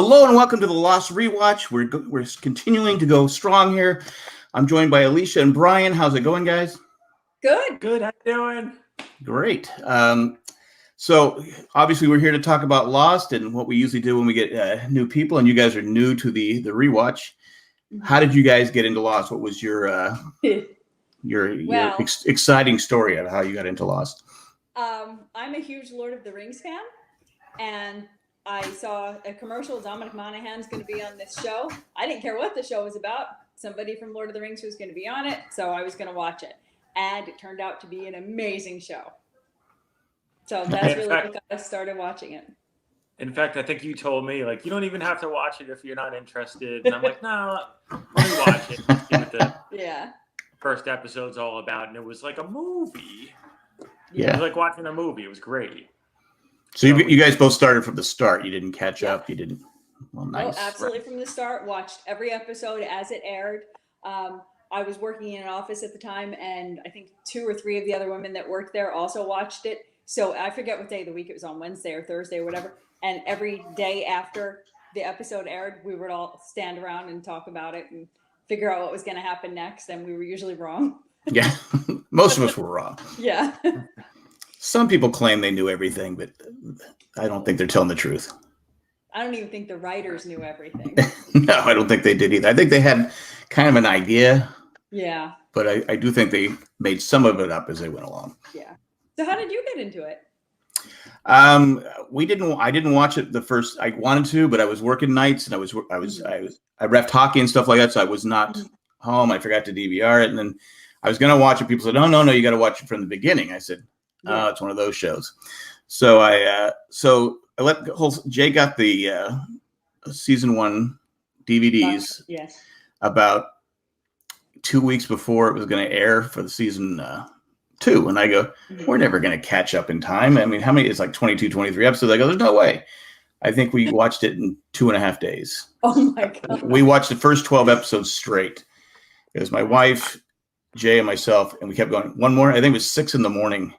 Hello and welcome to the Lost Rewatch. We're continuing to go strong here. I'm joined by Alicia and Brian. How's it going, guys? Good. How you doing? Great. So obviously we're here to talk about Lost and what we usually do when we get new people, and you guys are new to the rewatch. How did you guys get into Lost? What was your exciting story of how you got into Lost? I'm a huge Lord of the Rings fan, and I saw a commercial. Dominic Monaghan's going to be on this show. I didn't care what the show was about. Somebody from Lord of the Rings was going to be on it, so I was going to watch it. And it turned out to be an amazing show. So that's really what got us started watching it. In fact, I think you told me, like, you don't even have to watch it if you're not interested. And I'm like, no, let me watch it. See what the first episode's all about. And it was like a movie. Yeah. It was like watching a movie. It was great. So you guys both started from the start. You didn't catch up. You didn't. Well, nice. Oh, absolutely from the start. Watched every episode as it aired. I was working in an office at the time, and I think 2 or 3 of the other women that worked there also watched it. So I forget what day of the week it was on, Wednesday or Thursday or whatever. And every day after the episode aired, we would all stand around and talk about it and figure out what was going to happen next. And we were usually wrong. Yeah, most of us were wrong. Yeah. Some people claim they knew everything, but I don't think they're telling the truth. I don't even think the writers knew everything. No, I don't think they did either. I think they had kind of an idea. Yeah. But I do think they made some of it up as they went along. Yeah. So how did you get into it? I didn't watch it the first. I wanted to, but I was working nights, and I reffed hockey and stuff like that, so I was not home. I forgot to DVR it, and then I was going to watch it. People said, "No, you got to watch it from the beginning." I said, "Oh, it's one of those shows." So I let Jay got the season 1 DVDs. Yes. About 2 weeks before it was going to air for the season 2. And I go, we're never going to catch up in time. I mean, how many? It's like 22, 23 episodes. I go, there's no way. I think we watched it in 2.5 days. Oh my God. We watched the first 12 episodes straight. It was my wife, Jay, and myself. And we kept going. One more. I think it was 6 a.m.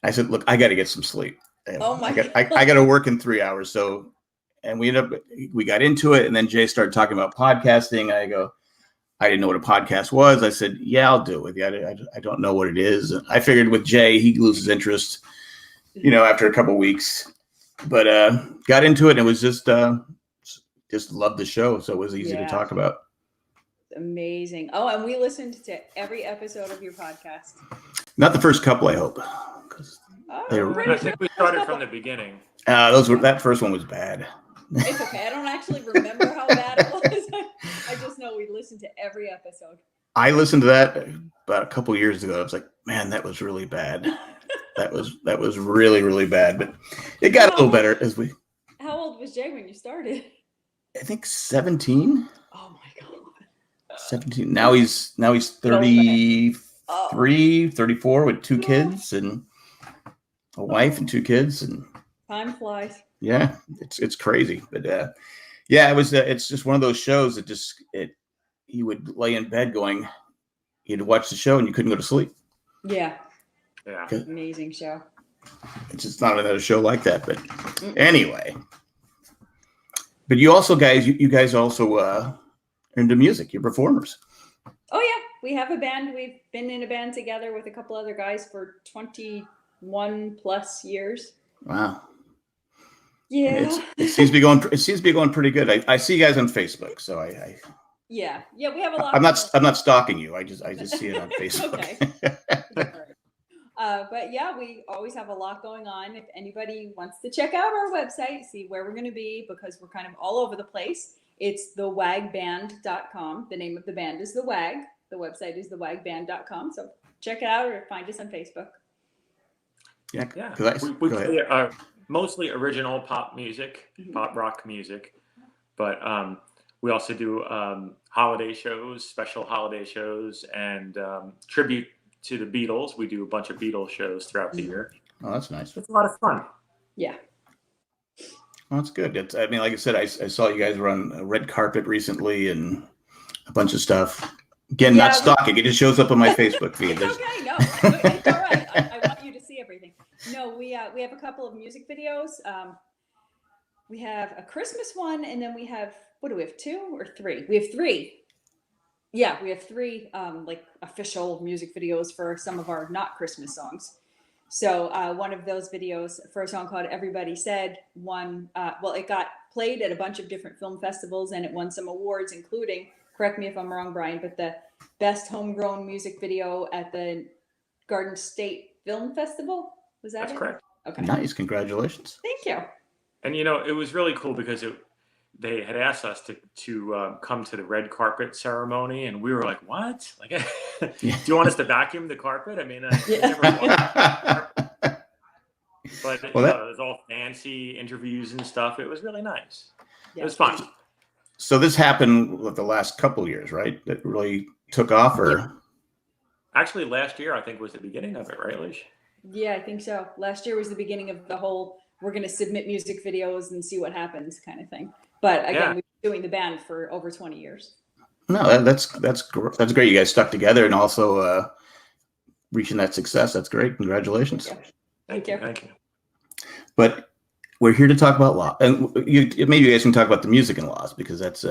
I said, look, I got to get some sleep. Oh my God. I got to work in 3 hours. So, and we got into it. And then Jay started talking about podcasting. I go, I didn't know what a podcast was. I said, yeah, I'll do it with you. I don't know what it is. And I figured with Jay, he loses interest, after a couple of weeks. But got into it, and it was just loved the show. So it was easy to talk about. Amazing. Oh, and we listened to every episode of your podcast. Not the first couple, I hope. I think we started from the beginning. That first one was bad. It's okay. I don't actually remember how bad it was. I just know we listened to every episode. I listened to that about a couple years ago. I was like, man, that was really bad. That was really, really bad. But it got a little better as we. How old was Jay when you started? I think 17. Oh my God. 17. Now he's 33, 34 with 2 kids and a wife and 2 kids, and time flies. Yeah, it's crazy, but it was. It's just one of those shows that you would lay in bed going, you'd watch the show and you couldn't go to sleep. Yeah. Amazing show. It's just not another show like that, but anyway. But you also you guys also are into music. You're performers. Oh yeah, we have a band. We've been in a band together with a couple other guys for 21 plus years. Wow. Yeah. It seems to be going pretty good. I see you guys on Facebook, so I Yeah, we have a lot. I'm not stalking you. I just see it on Facebook. Okay. But yeah, we always have a lot going on. If anybody wants to check out our website, see where we're going to be, because we're kind of all over the place. It's thewagband.com. The name of the band is The Wag. The website is thewagband.com. So check it out or find us on Facebook. Yeah. We play mostly original pop music, pop rock music, but we also do holiday shows, special holiday shows, and tribute to the Beatles. We do a bunch of Beatles shows throughout the year. Oh, that's nice. It's a lot of fun. Yeah. Well, that's good. Like I said, I saw you guys were on a red carpet recently and a bunch of stuff. Again, not stalking. It just shows up on my Facebook feed. It's okay. No, it's all right. I want you to see everything. No, we have a couple of music videos. We have a Christmas one, and then we have, what do we have, 2 or 3? We have 3. Yeah, we have 3 like official music videos for some of our not Christmas songs. So one of those videos for a song called Everybody Said won, well, it got played at a bunch of different film festivals, and it won some awards, including, correct me if I'm wrong, Brian, but the best homegrown music video at the Garden State Film Festival. Was that That's it? correct. Okay. Nice. Congratulations. Thank you. And it was really cool because they had asked us to come to the red carpet ceremony, and we were like, "What? Like, do you want us to vacuum the carpet?" I mean, but it was all fancy interviews and stuff. It was really nice. Yeah. It was fun. So this happened with the last couple of years, right? That really took off, or actually last year I think was the beginning of it, right, Lish? Yeah, I think so. Last year was the beginning of the whole we're going to submit music videos and see what happens kind of thing. But again, we've been doing the band for over 20 years. No, that's great. You guys stuck together and also reaching that success. That's great. Congratulations. Thank you. Thank you. But we're here to talk about law, and maybe you guys can talk about the music and laws, because that's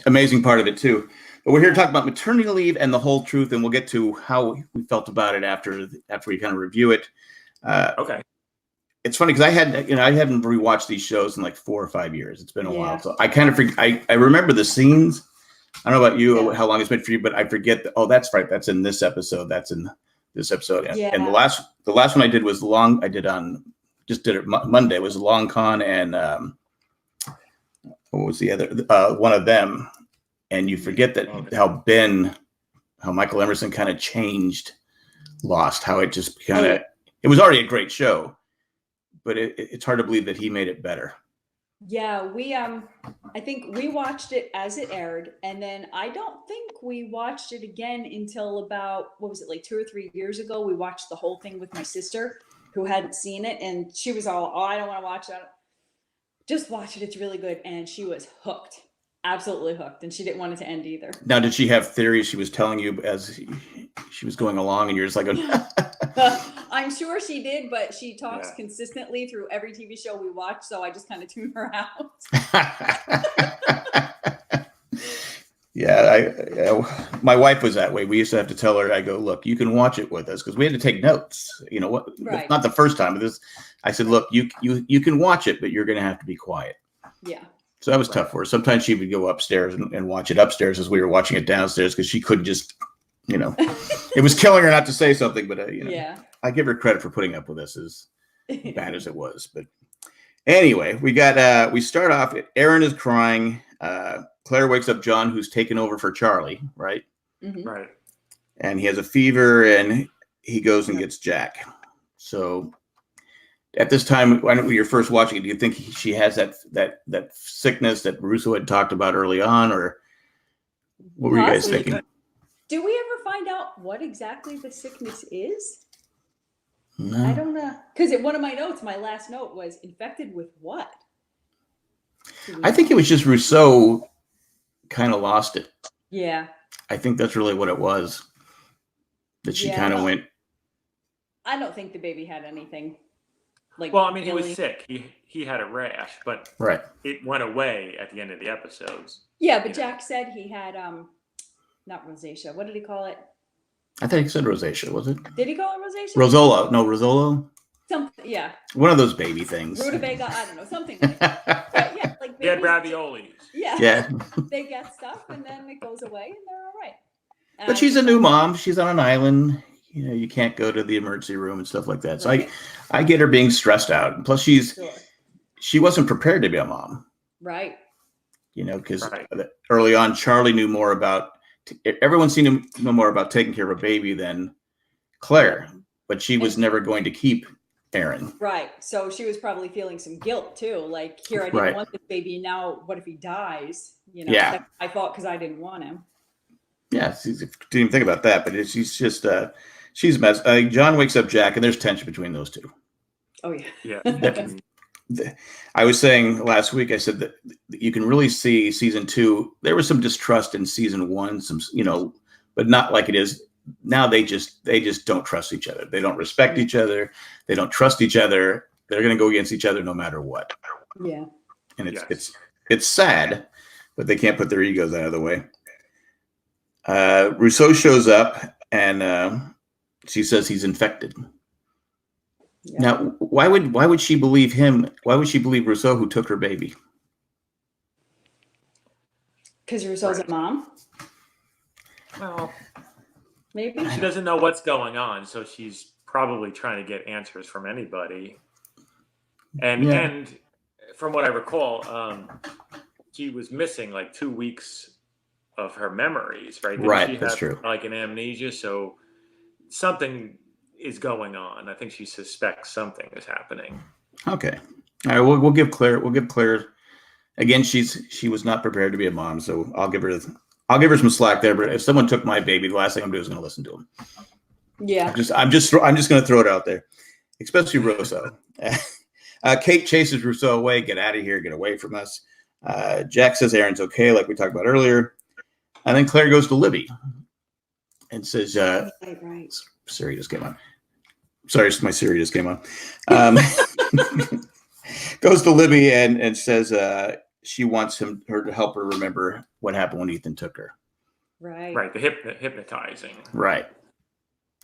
amazing part of it too. But we're here to talk about maternity leave and the whole truth, and we'll get to how we felt about it after we kind of review it. Okay. It's funny because I hadn't rewatched these shows in like 4 or 5 years. It's been a while, so I kind of I remember the scenes. I don't know about you, how long it's been for you, but I forget that. Oh, that's right. That's in this episode. That's in this episode. And, and the last one I did was long. I did it Monday. It was Long Con and what was the other one of them? And you forget that how Michael Emerson kind of changed Lost. How it just kind of it was already a great show, but it's hard to believe that he made it better. Yeah, we I think we watched it as it aired, and then I don't think we watched it again until about, what was it, like 2 or 3 years ago. We watched the whole thing with my sister, who hadn't seen it, and she was all, "Oh, I don't want to watch that. Just watch it. It's really good." And she was hooked, absolutely hooked, and she didn't want it to end either. Now, did she have theories she was telling you as she was going along, and you're just like, I'm sure she did, but she talks consistently through every TV show we watch, so I just kind of tune her out. My wife was that way. We used to have to tell her, I go, "Look, you can watch it with us," because we had to take notes. You know what? Right. Not the first time, but this, I said, "Look, you can watch it, but you're going to have to be quiet." Yeah. So that was tough for her. Sometimes she would go upstairs and watch it upstairs as we were watching it downstairs, because she couldn't just, it was killing her not to say something. But I give her credit for putting up with us, as bad as it was. But anyway, we start off. Aaron is crying. Claire wakes up John, who's taken over for Charlie, right? Mm-hmm. Right. And he has a fever, and he goes and gets Jack. So at this time, when you're first watching it, do you think she has that sickness that Russo had talked about early on, or what were you guys thinking? Do we ever find out what exactly the sickness is? No. I don't know. Because one of my notes, my last note was infected with what? I think it was just Rousseau kind of lost it. Yeah. I think that's really what it was. That she kind of went. I don't think the baby had anything. Well, I mean, he was sick. He had a rash, but it went away at the end of the episodes. Yeah, but Jack said he had not rosacea. What did he call it? I think he said rosacea, was it? Did he call it rosacea? Rosola. No, Rosolo? Something, yeah. One of those baby things. Rutabaga, I don't know, something like that. But yeah, like babies, raviolis. Yeah. They get stuff and then it goes away and they're all right. But she's a new mom. She's on an island. You can't go to the emergency room and stuff like that. So I get her being stressed out. Plus she wasn't prepared to be a mom. Right. Because early on, Charlie knew more about, everyone seemed to know more about taking care of a baby than Claire, but she was never going to keep Aaron. Right. So she was probably feeling some guilt too. Like, here, I didn't want this baby. Now, what if he dies? That's my fault because I didn't want him. Yeah. Didn't even think about that, but she's just, she's a mess. John wakes up Jack, and there's tension between those two. Oh, yeah. Yeah. I was saying last week, I said that you can really see season 2. There was some distrust in season 1, but not like it is now. They just don't trust each other. They don't respect each other. They don't trust each other. They're going to go against each other no matter what. Yeah. And Yes. it's sad, but they can't put their egos out of the way. Rousseau shows up and she says he's infected. Yeah. Now, why would she believe him? Why would she believe Rousseau, who took her baby? Because Rousseau's a mom, Well, maybe. she doesn't know what's going on, so she's probably trying to get answers from anybody. And from what I recall, she was missing like 2 weeks of her memories, right? Didn't Right, she that's have true. like an amnesia? So something is going on. I think she suspects something is happening. Okay. All right. We'll give Claire. We'll give Claire. Again, she was not prepared to be a mom, so I'll give her some slack there. But if someone took my baby, the last thing I'm doing is going to listen to them. Yeah. I'm just going to throw it out there, especially Rousseau. Kate chases Rousseau away. Get out of here. Get away from us. Jack says Aaron's okay, like we talked about earlier. And then Claire goes to Libby and says, Right. Siri just came on. Sorry, my Siri just came on. Goes to Libby and says she wants her to help her remember what happened when Ethan took her. Right. Right, the hypnotizing. Right.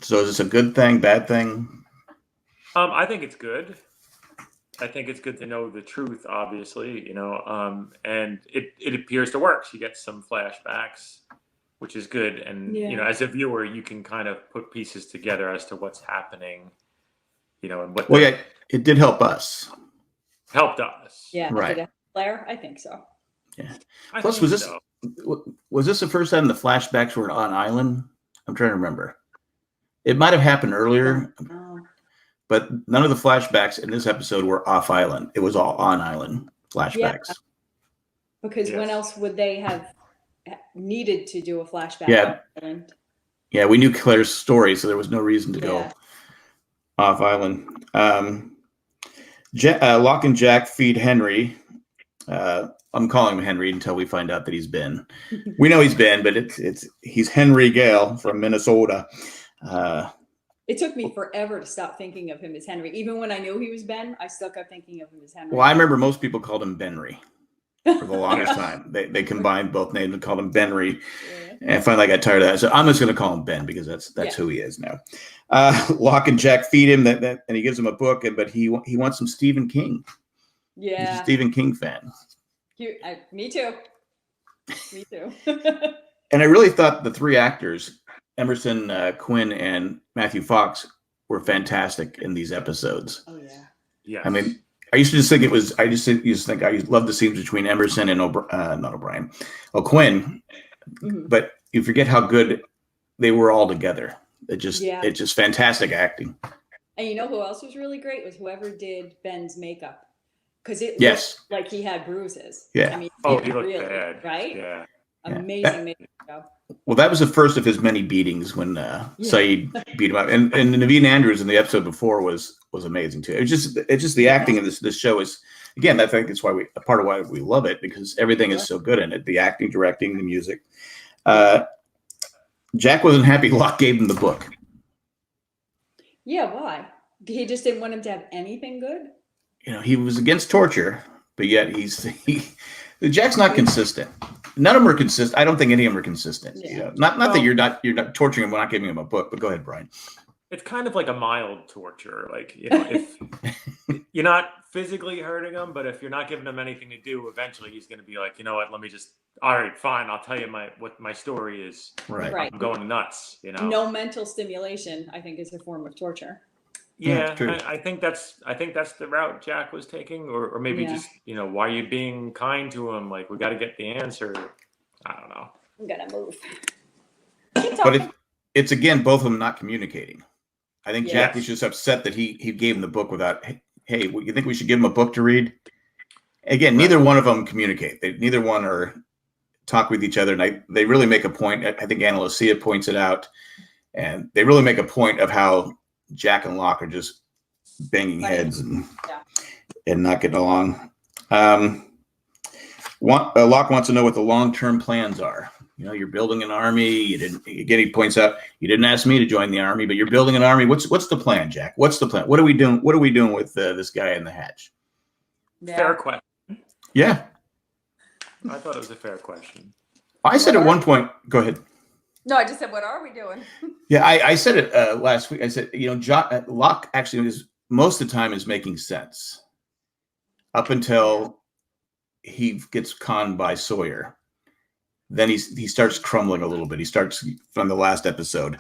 So is this a good thing, bad thing? I think it's good. I think it's good to know the truth, obviously, and it appears to work. She gets some flashbacks, which is good. And, as a viewer, you can kind of put pieces together as to what's happening, and what it did help us. Helped us. Yeah. Right. Did it help Claire? I think so. Yeah. I Plus, think was this the first time the flashbacks were on island? I'm trying to remember. It might have happened earlier, but none of the flashbacks in this episode were off island. It was all on island flashbacks. Yeah. Because when else would they have needed to do a flashback? Yeah. On island? Yeah, we knew Claire's story, so there was no reason to go off island. Locke and Jack feed Henry. I'm calling him Henry until we find out that he's Ben. We know he's Ben, but he's Henry Gale from Minnesota. It took me forever to stop thinking of him as Henry. Even when I knew he was Ben, I still kept thinking of him as Henry. Well, I remember most people called him Benry for the longest time. They combined both names and called him Benry. Yeah. And finally I got tired of that. So I'm just going to call him Ben because that's who he is now. Locke and Jack feed him and he gives him a book, but he wants some Stephen King. Yeah. He's a Stephen King fan. Me too. Me too. And I really thought the three actors, Emerson, Quinn, and Matthew Fox, were fantastic in these episodes. Oh yeah. Yeah. I mean, I used to just think I love the scenes between Emerson and Quinn, but you forget how good they were all together. It's just fantastic acting. And you know who else was really great was whoever did Ben's makeup. Because it looked like he had bruises. Yeah. I mean, he looked bad. Right? Yeah. Amazing makeup. Well, that was the first of his many beatings when Saeed beat him up, and Naveen Andrews in the episode before was amazing too. It's just the acting in this show is, again, I think it's why part of why we love it, because everything is so good in it. The acting, directing, the music. Jack wasn't happy Locke gave him the book. Yeah, why? He just didn't want him to have anything good. He was against torture, but yet Jack's not consistent. None of them are consistent. I don't think any of them are consistent. Yeah. Not that you're not torturing him. We're not giving him a book, but go ahead, Brian. It's kind of like a mild torture. Like, if you're not physically hurting him, but if you're not giving him anything to do, eventually he's going to be like, you know what, all right, fine. I'll tell you what my story is. Right. I'm going nuts, No mental stimulation, I think, is a form of torture. Yeah, I think that's the route Jack was taking, or maybe just why are you being kind to him? Like, we got to get the answer. I don't know. I'm gonna move. But it's again both of them not communicating. I think Jack was just upset that he gave him the book without. Hey, you think we should give him a book to read? Again, neither one of them communicate. Neither one are talk with each other, and they really make a point. I think Anna Lucia points it out, and they really make a point of how Jack and Locke are just banging heads and not getting along. Locke wants to know what the long-term plans are. You're building an army. He points out, you didn't ask me to join the army, but you're building an army. What's the plan, Jack? What's the plan? What are we doing? What are we doing with this guy in the hatch? Fair question. Yeah. I thought it was a fair question. I said at one point, go ahead. No, I just said, what are we doing? Yeah, I said it last week. I said, Locke actually is most of the time is making sense up until he gets conned by Sawyer. Then he starts crumbling a little bit. He starts from the last episode.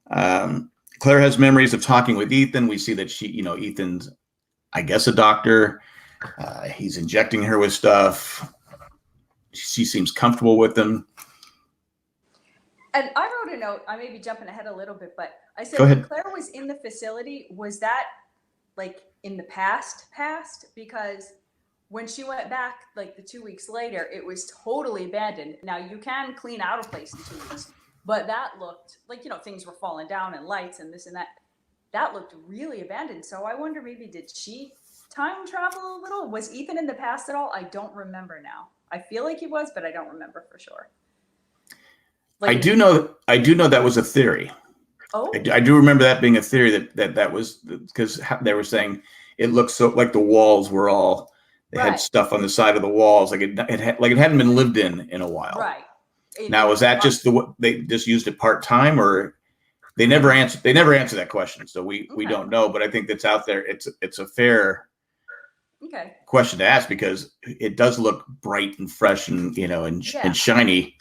Claire has memories of talking with Ethan. We see that Ethan's, I guess, a doctor. He's injecting her with stuff. She seems comfortable with him. And I wrote a note. I may be jumping ahead a little bit, but I said Go when ahead. Claire was in the facility, was that like in the past? Because when she went back, like the 2 weeks later, it was totally abandoned. Now you can clean out a place in 2 weeks, but that looked like, things were falling down and lights and this and that. That looked really abandoned. So I wonder, maybe did she time travel a little? Was Ethan in the past at all? I don't remember now. I feel like he was, but I don't remember for sure. I do know that was a theory. Oh, I do remember that being a theory that was because they were saying it looked so like the walls were all had stuff on the side of the walls, like it hadn't been lived in a while. right. Now, is that just they just used it part time, or they never answered that question, so we don't know. But I think that's out there. It's a fair question to ask because it does look bright and fresh and and shiny.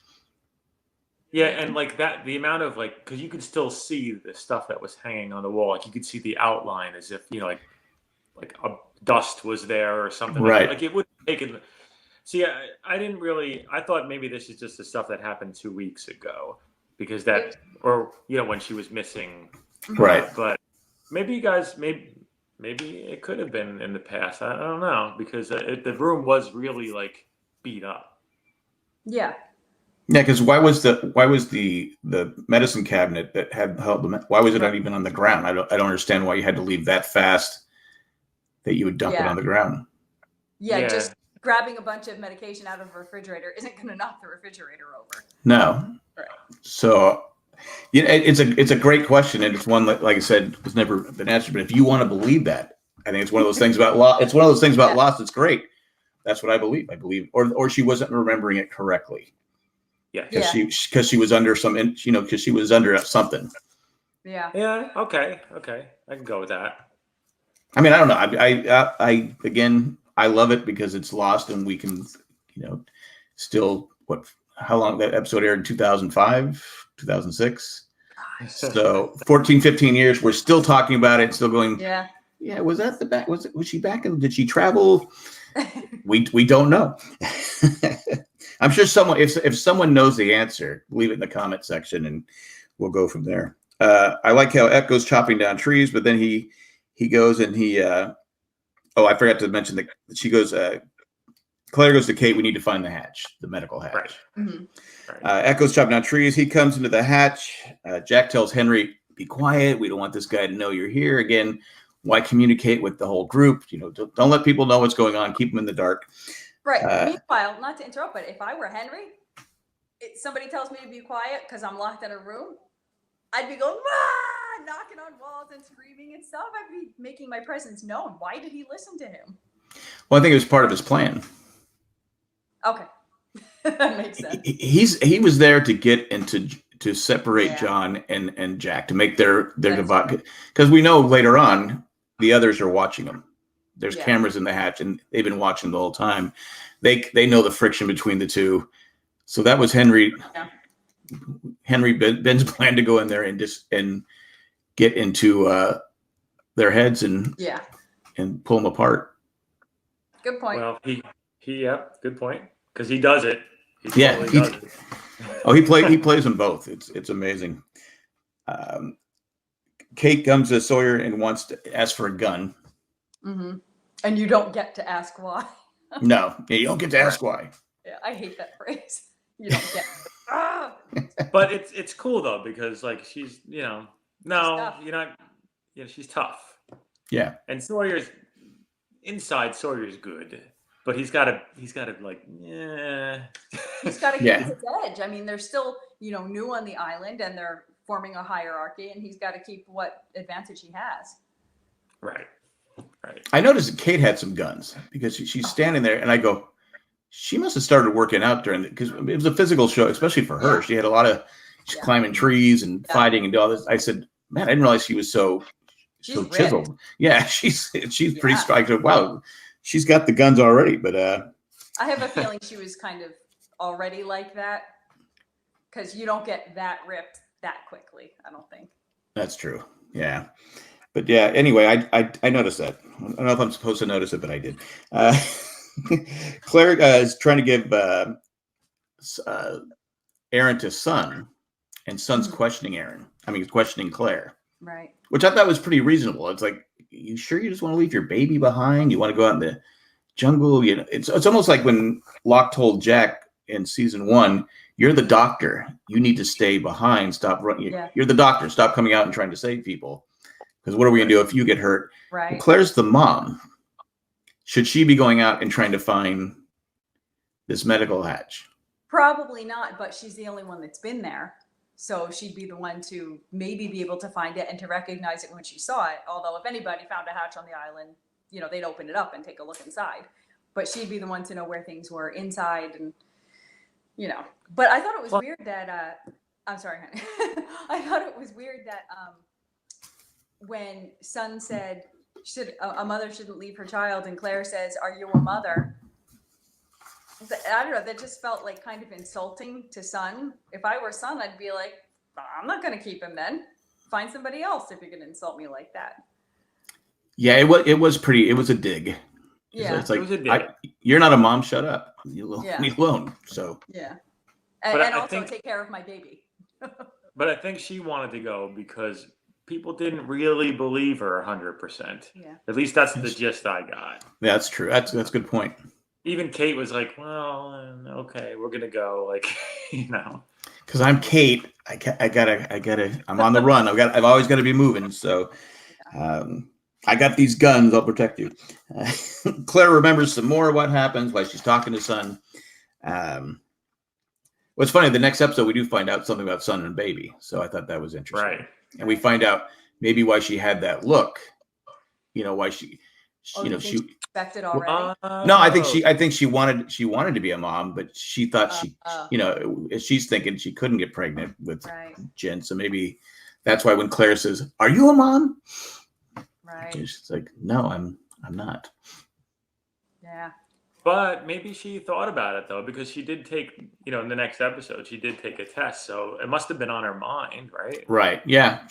Yeah, and like that, the amount of because you could still see the stuff that was hanging on the wall. Like you could see the outline as if like a dust was there or something. Right. Like it would take it. See, I didn't really. I thought maybe this is just the stuff that happened 2 weeks ago because or when she was missing. Right. But maybe you guys, maybe it could have been in the past. I don't know because the room was really beat up. Yeah. Yeah, because why was the medicine cabinet that had held them? Why was it not even on the ground? I don't understand why you had to leave that fast that you would dump it on the ground. Yeah, just grabbing a bunch of medication out of the refrigerator isn't going to knock the refrigerator over. No. Right. So, it's a great question, and it's one that, like I said, has never been answered. But if you want to believe that, I think it's one of those things about Lost. It's one of those things about Lost. It's great. That's what I believe. Or she wasn't remembering it correctly. Yeah. Because she was under because she was under something. Yeah. Yeah. Okay. I can go with that. I mean, I don't know. I again, I love it because it's Lost, and we can, still how long that episode aired in 2005, 2006. So 14, 15 years, we're still talking about it, still going. Yeah. Yeah. Was that the back? Was she back? Did she travel? We don't know. I'm sure if someone knows the answer, leave it in the comment section and we'll go from there. I like how Echo's chopping down trees, but then he goes and I forgot to mention that she goes, Claire goes to Kate, we need to find the hatch, the medical hatch. Right. Mm-hmm. Echo's chopping down trees. He comes into the hatch. Jack tells Henry, be quiet. We don't want this guy to know you're here. Again, why communicate with the whole group? Don't let people know what's going on. Keep them in the dark. Right. Meanwhile, not to interrupt, but if I were Henry, somebody tells me to be quiet because I'm locked in a room, I'd be going, knocking on walls and screaming and stuff. I'd be making my presence known. Why did he listen to him? Well, I think it was part of his plan. Okay. That makes sense. He was there to get into to separate John and Jack, to make their divide, because we know later on the others are watching them. There's cameras in the hatch, and they've been watching the whole time. They know the friction between the two. So that was Henry Ben's plan to go in there and get into their heads and pull them apart. Good point. Well, good point, because he does it. He plays them both. It's amazing. Kate comes to Sawyer and wants to ask for a gun. Mm-hmm. And you don't get to ask why. No, you don't get to ask why. Yeah, I hate that phrase. You don't get. But it's cool though, because she's you're not she's tough. Yeah. And Sawyer's good, but he's got to He's got to keep his edge. I mean, they're still new on the island, and they're forming a hierarchy, and he's got to keep what advantage he has. Right. Right. I noticed that Kate had some guns because she's standing there, and I go, she must have started working out during because it was a physical show, especially for her. Yeah. She had a lot of climbing trees and fighting and all this. I said, man, I didn't realize she was so chiseled. Yeah, she's pretty striking. Wow, she's got the guns already. But I have a feeling she was kind of already like that because you don't get that ripped that quickly. I don't think. That's true. Yeah. But yeah, anyway, I noticed that. I don't know if I'm supposed to notice it, but I did. Claire is trying to give Aaron to Sun, and Sun's questioning Aaron. I mean, he's questioning Claire. Right. Which I thought was pretty reasonable. It's like, you sure you just want to leave your baby behind? You want to go out in the jungle? You know, it's almost like when Locke told Jack in season 1, "You're the doctor. You need to stay behind. Stop running. Yeah. You're the doctor. Stop coming out and trying to save people. Because what are we gonna do if you get hurt?" Right. Well, Claire's the mom. Should she be going out and trying to find this medical hatch? Probably not, but she's the only one that's been there. So she'd be the one to maybe be able to find it and to recognize it when she saw it. Although if anybody found a hatch on the island, you know, they'd open it up and take a look inside. But she'd be the one to know where things were inside and, you know. But I thought it was weird that, I'm sorry, honey. I thought it was weird that when Sun said a mother shouldn't leave her child, and Claire says, "Are you a mother?" I don't know. That just felt like kind of insulting to Sun. If I were Sun, I'd be like, "I'm not going to keep him then. Find somebody else if you're going to insult me like that." Yeah, it was pretty. It was a dig. Yeah, it's like, It was a dig. you're not a mom. Shut up. You leave me alone. So yeah, But and I also think- take care of my baby. But I think she wanted to go because people didn't really believe her 100%. Yeah. At least that's the gist I got. yeah, that's true. That's a good point. Even Kate was like, "Well, okay, we're gonna go." Like, you know. Because I'm Kate. I gotta. I'm on the run. I've always got to be moving. So, I got these guns. I'll protect you. Claire remembers some more of what happens while she's talking to Sun. What's funny, the next episode we do find out something about Sun and baby. So I thought that was interesting. Right. And we find out maybe why she had that look. You know, why she She expected already. no, I think she wanted to be a mom, but she thought she's thinking she couldn't get pregnant with Jen. So maybe that's why when Claire says, "Are you a mom?" Right. She's like, "No, I'm not." Yeah. But maybe she thought about it though, because she did take, in the next episode, she did take a test, so it must have been on her mind, right? Right. Yeah.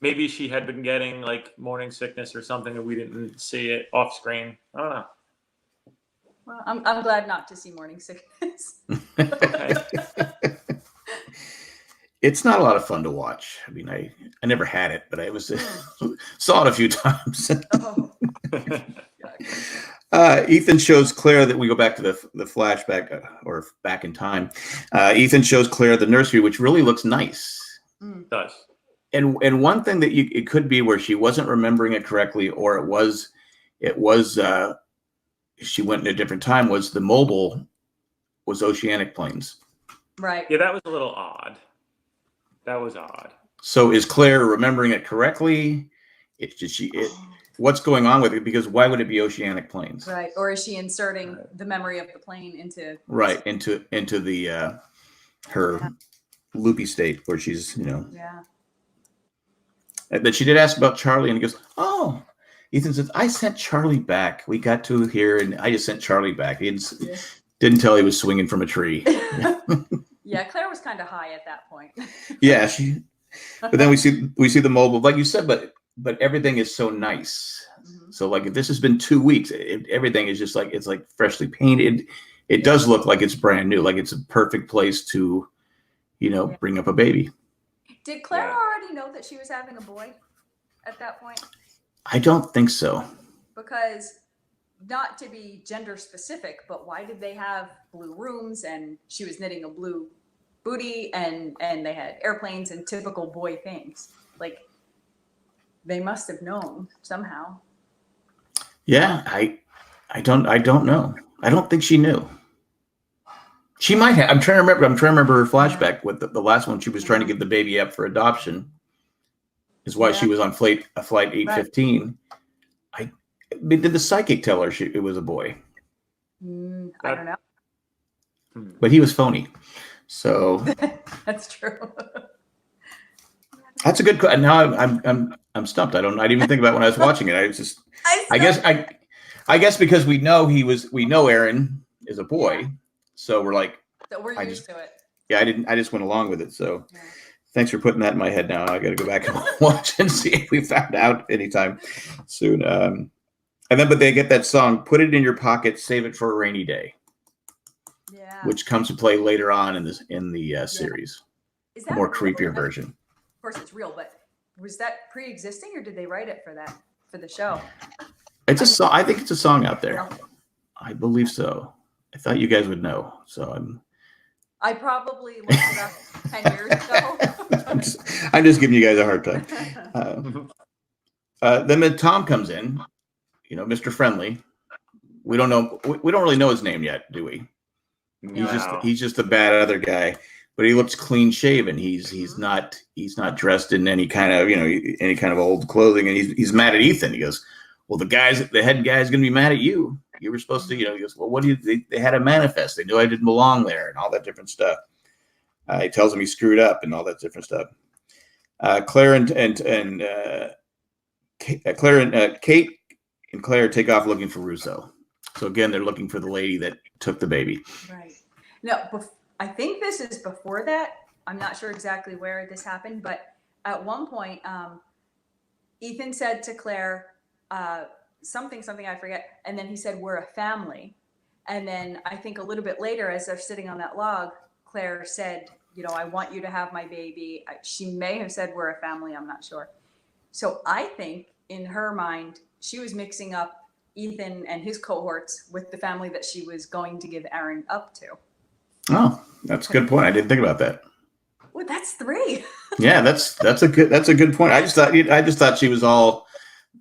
Maybe she had been getting like morning sickness or something, and we didn't see it off screen. I don't know. Well, I'm glad not to see morning sickness. Okay. It's not a lot of fun to watch. I mean, I never had it, but I saw it a few times. Ethan shows Claire that we go back to the flashback or back in time. Ethan shows Claire the nursery, which really looks nice. It does. And one thing that it could be where she wasn't remembering it correctly, or it was she went in a different time, was the mobile was Oceanic Plains. Right. Yeah, that was a little odd. That was odd. So is Claire remembering it correctly? What's going on with it? Because why would it be Oceanic Plains? Right. Or is she inserting the memory of the plane into the her loopy state where she's Yeah. But she did ask about Charlie, and he goes, "Oh." Ethan says, "I sent Charlie back. We got to here, and I just sent Charlie back. He didn't tell he was swinging from a tree." Yeah, Claire was kind of high at that point. Yeah, but then we see the mobile, like you said, but everything is so nice. Mm-hmm. So like if this has been 2 weeks, everything is just like it's like freshly painted. It does look like it's brand new, like it's a perfect place to, bring up a baby. Did Claire already know that she was having a boy at that point? I don't think so. Because not to be gender specific, but why did they have blue rooms and she was knitting a blue booty and they had airplanes and typical boy things? Like they must have known somehow. Yeah, I don't know. I don't think she knew. She might have. I'm trying to remember her flashback with the last one. She was trying to give the baby up for adoption. Is why she was on flight 815. Did the psychic tell her it was a boy? I don't know. But he was phony. So That's true. that's a good. Now I'm stumped. I didn't even think about it when I was watching it. I guess because we know Aaron is a boy, Yeah. So we're like, So we're used to it. Yeah, I just went along with it. So thanks for putting that in my head. Now I got to go back and watch and see if we found out anytime soon. But they get that song, "Put It in Your Pocket, Save It for a Rainy Day," which comes to play later on in the series. Is that more real? creepier version? Of course, it's real, but was that pre-existing, or did they write it for the show? It's a song. I think it's a song out there. Okay. I believe so. I thought you guys would know. So I probably looked it up 10 years ago. I'm just giving you guys a hard time. Then Tom comes in, Mr. Friendly. We don't know. We don't really know his name yet, do we? He's just a bad other guy, but he looks clean shaven. He's not dressed in any kind of old clothing, and he's mad at Ethan. He goes, "Well, the head guy's going to be mad at you. You were supposed to, He goes, "Well, what do you?" They had a manifest. They knew I didn't belong there, and all that different stuff. He tells him he screwed up and all that different stuff. Claire and Kate and Claire take off looking for Russo. So again, they're looking for the lady that took the baby. Right. No, I think this is before that. I'm not sure exactly where this happened, but at one point, Ethan said to Claire, something I forget, and then he said, "We're a family." And then I think a little bit later, as they're sitting on that log, Claire said, "I want you to have my baby." She may have said, "We're a family." I'm not sure. So I think in her mind, she was mixing up Ethan and his cohorts with the family that she was going to give Aaron up to. Oh, that's a good point. I didn't think about that. Well, that's 3. Yeah, that's a good point. I just thought she was all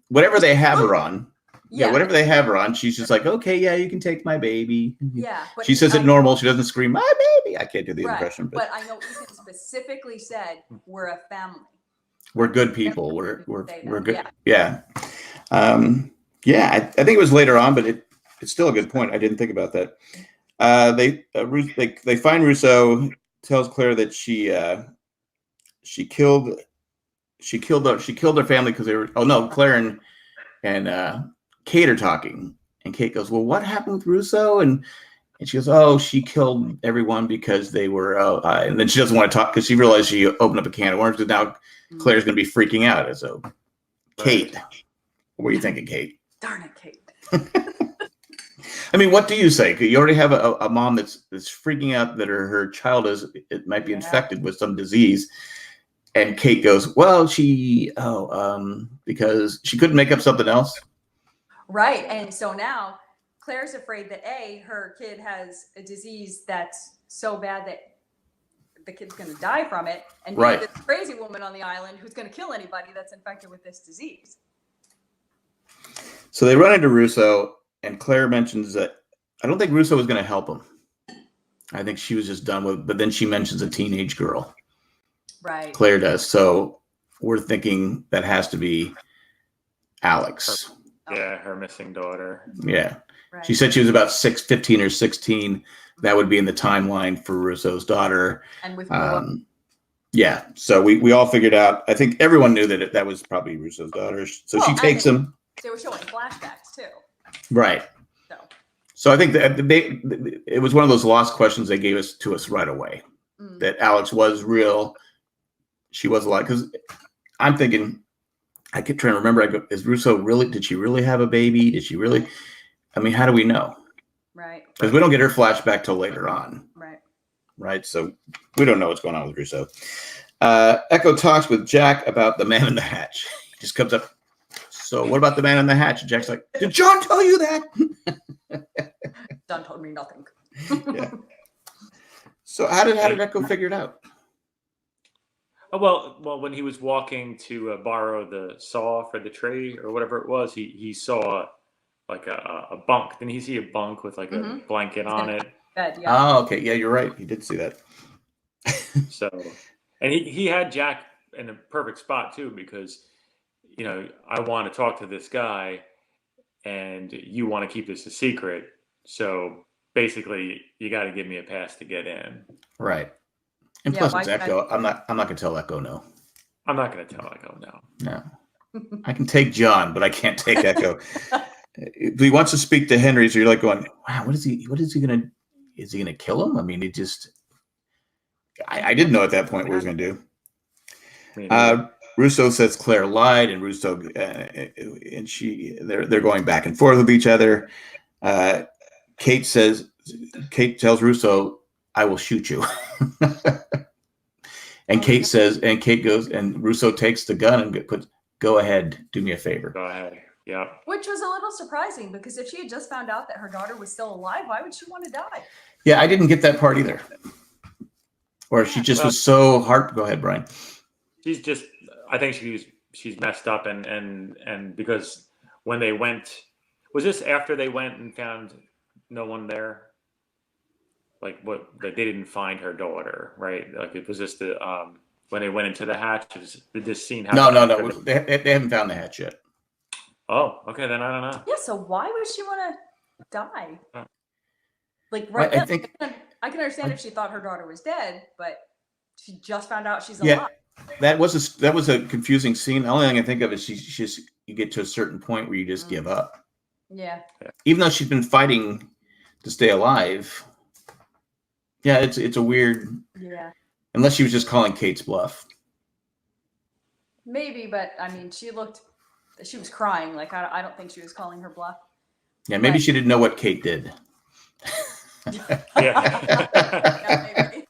whatever they have her on. Yeah, whatever they have her on, she's just like, "Okay, yeah, you can take my baby." Yeah, but she says it normal. She doesn't scream, "My baby." I can't do the impression, but I know Ethan specifically said, "We're a family. We're good people. We're good." Yeah. I think it was later on, but it's still a good point. I didn't think about that. They find Russo, tells Claire that she killed their family because they were. Oh no, Claire and Kate are talking, and Kate goes, "Well, what happened with Russo?" And she goes, "Oh, she killed everyone because they were." And then she doesn't want to talk because she realized she opened up a can of worms. And now Claire's going to be freaking out. So, Kate, what were you thinking, Kate? Darn it, Kate. I mean, what do you say? You already have a mom that's freaking out that her child might be infected with some disease. And Kate goes, "Well, because she couldn't make up something else." Right. And so now Claire's afraid that her kid has a disease that's so bad that the kid's going to die from it. And this crazy woman on the island who's going to kill anybody that's infected with this disease. So they run into Russo, and Claire mentions that I don't think Russo was going to help him. I think she was just done with, but then she mentions a teenage girl. Right. Claire does. So we're thinking that has to be Alex. Her missing daughter. Yeah. Right. She said she was about 15 or 16. That would be in the timeline for Russo's daughter. And with yeah. So we all figured out, I think everyone knew that was probably Russo's daughter. So she takes him. They were showing flashbacks too. Right. So I think that it was one of those lost questions they gave to us right away. That Alex was real. She was alive. Because I'm thinking, I kept trying to remember. Is Russo really? Did she really have a baby? Did she really? I mean, how do we know? Right. Because we don't get her flashback till later on. Right. Right. So we don't know what's going on with Russo. Echo talks with Jack about the man in the hatch. He just comes up. So what about the man in the hatch? And Jack's like, "Did John tell you that?" John told me nothing. Yeah. So how did Echo figure it out? Well, when he was walking to borrow the saw for the tree or whatever it was, he saw like a bunk. Didn't he see a bunk with like a blanket on it? Bed, yeah. Oh, okay. Yeah, you're right. He did see that. So, and he had Jack in a perfect spot too, because I want to talk to this guy, and you want to keep this a secret. So basically, you got to give me a pass to get in. Right. And Yeah, plus, why it's can't- Echo. I'm not gonna tell Echo no. I'm not going to tell Echo no. No. I can take John, but I can't take Echo. If he wants to speak to Henry, so you're like going, wow, what is he gonna? Is he gonna kill him? I mean, it just. I didn't know at that point what he was gonna do. Me neither. Russo says Claire lied, and Russo and they're going back and forth with each other. Kate tells Russo, "I will shoot you." And Kate goes, and Russo takes the gun and puts, "Go ahead, do me a favor." Go ahead. Yeah. Which was a little surprising because if she had just found out that her daughter was still alive, why would she want to die? Yeah, I didn't get that part either. Or she just was so hard. Go ahead, Brian. She's just. I think she's messed up, and because when they went, was this after they went and found no one there? Like what? Like they didn't find her daughter, right? Like it was just the when they went into the hatch. Did this scene happen? No. They haven't found the hatch yet. Oh, okay. Then I don't know. Yeah, so why would she want to die? Like Right, I think I can understand if she thought her daughter was dead, but she just found out she's yeah, alive. that was a confusing scene. The only thing I think of is you get to a certain point where you just give up. Yeah. Even though she's been fighting to stay alive. Yeah, it's a weird. Yeah. Unless she was just calling Kate's bluff. Maybe, but I mean, she was crying. Like I don't think she was calling her bluff. Yeah, maybe she didn't know what Kate did. Yeah. Yeah, maybe.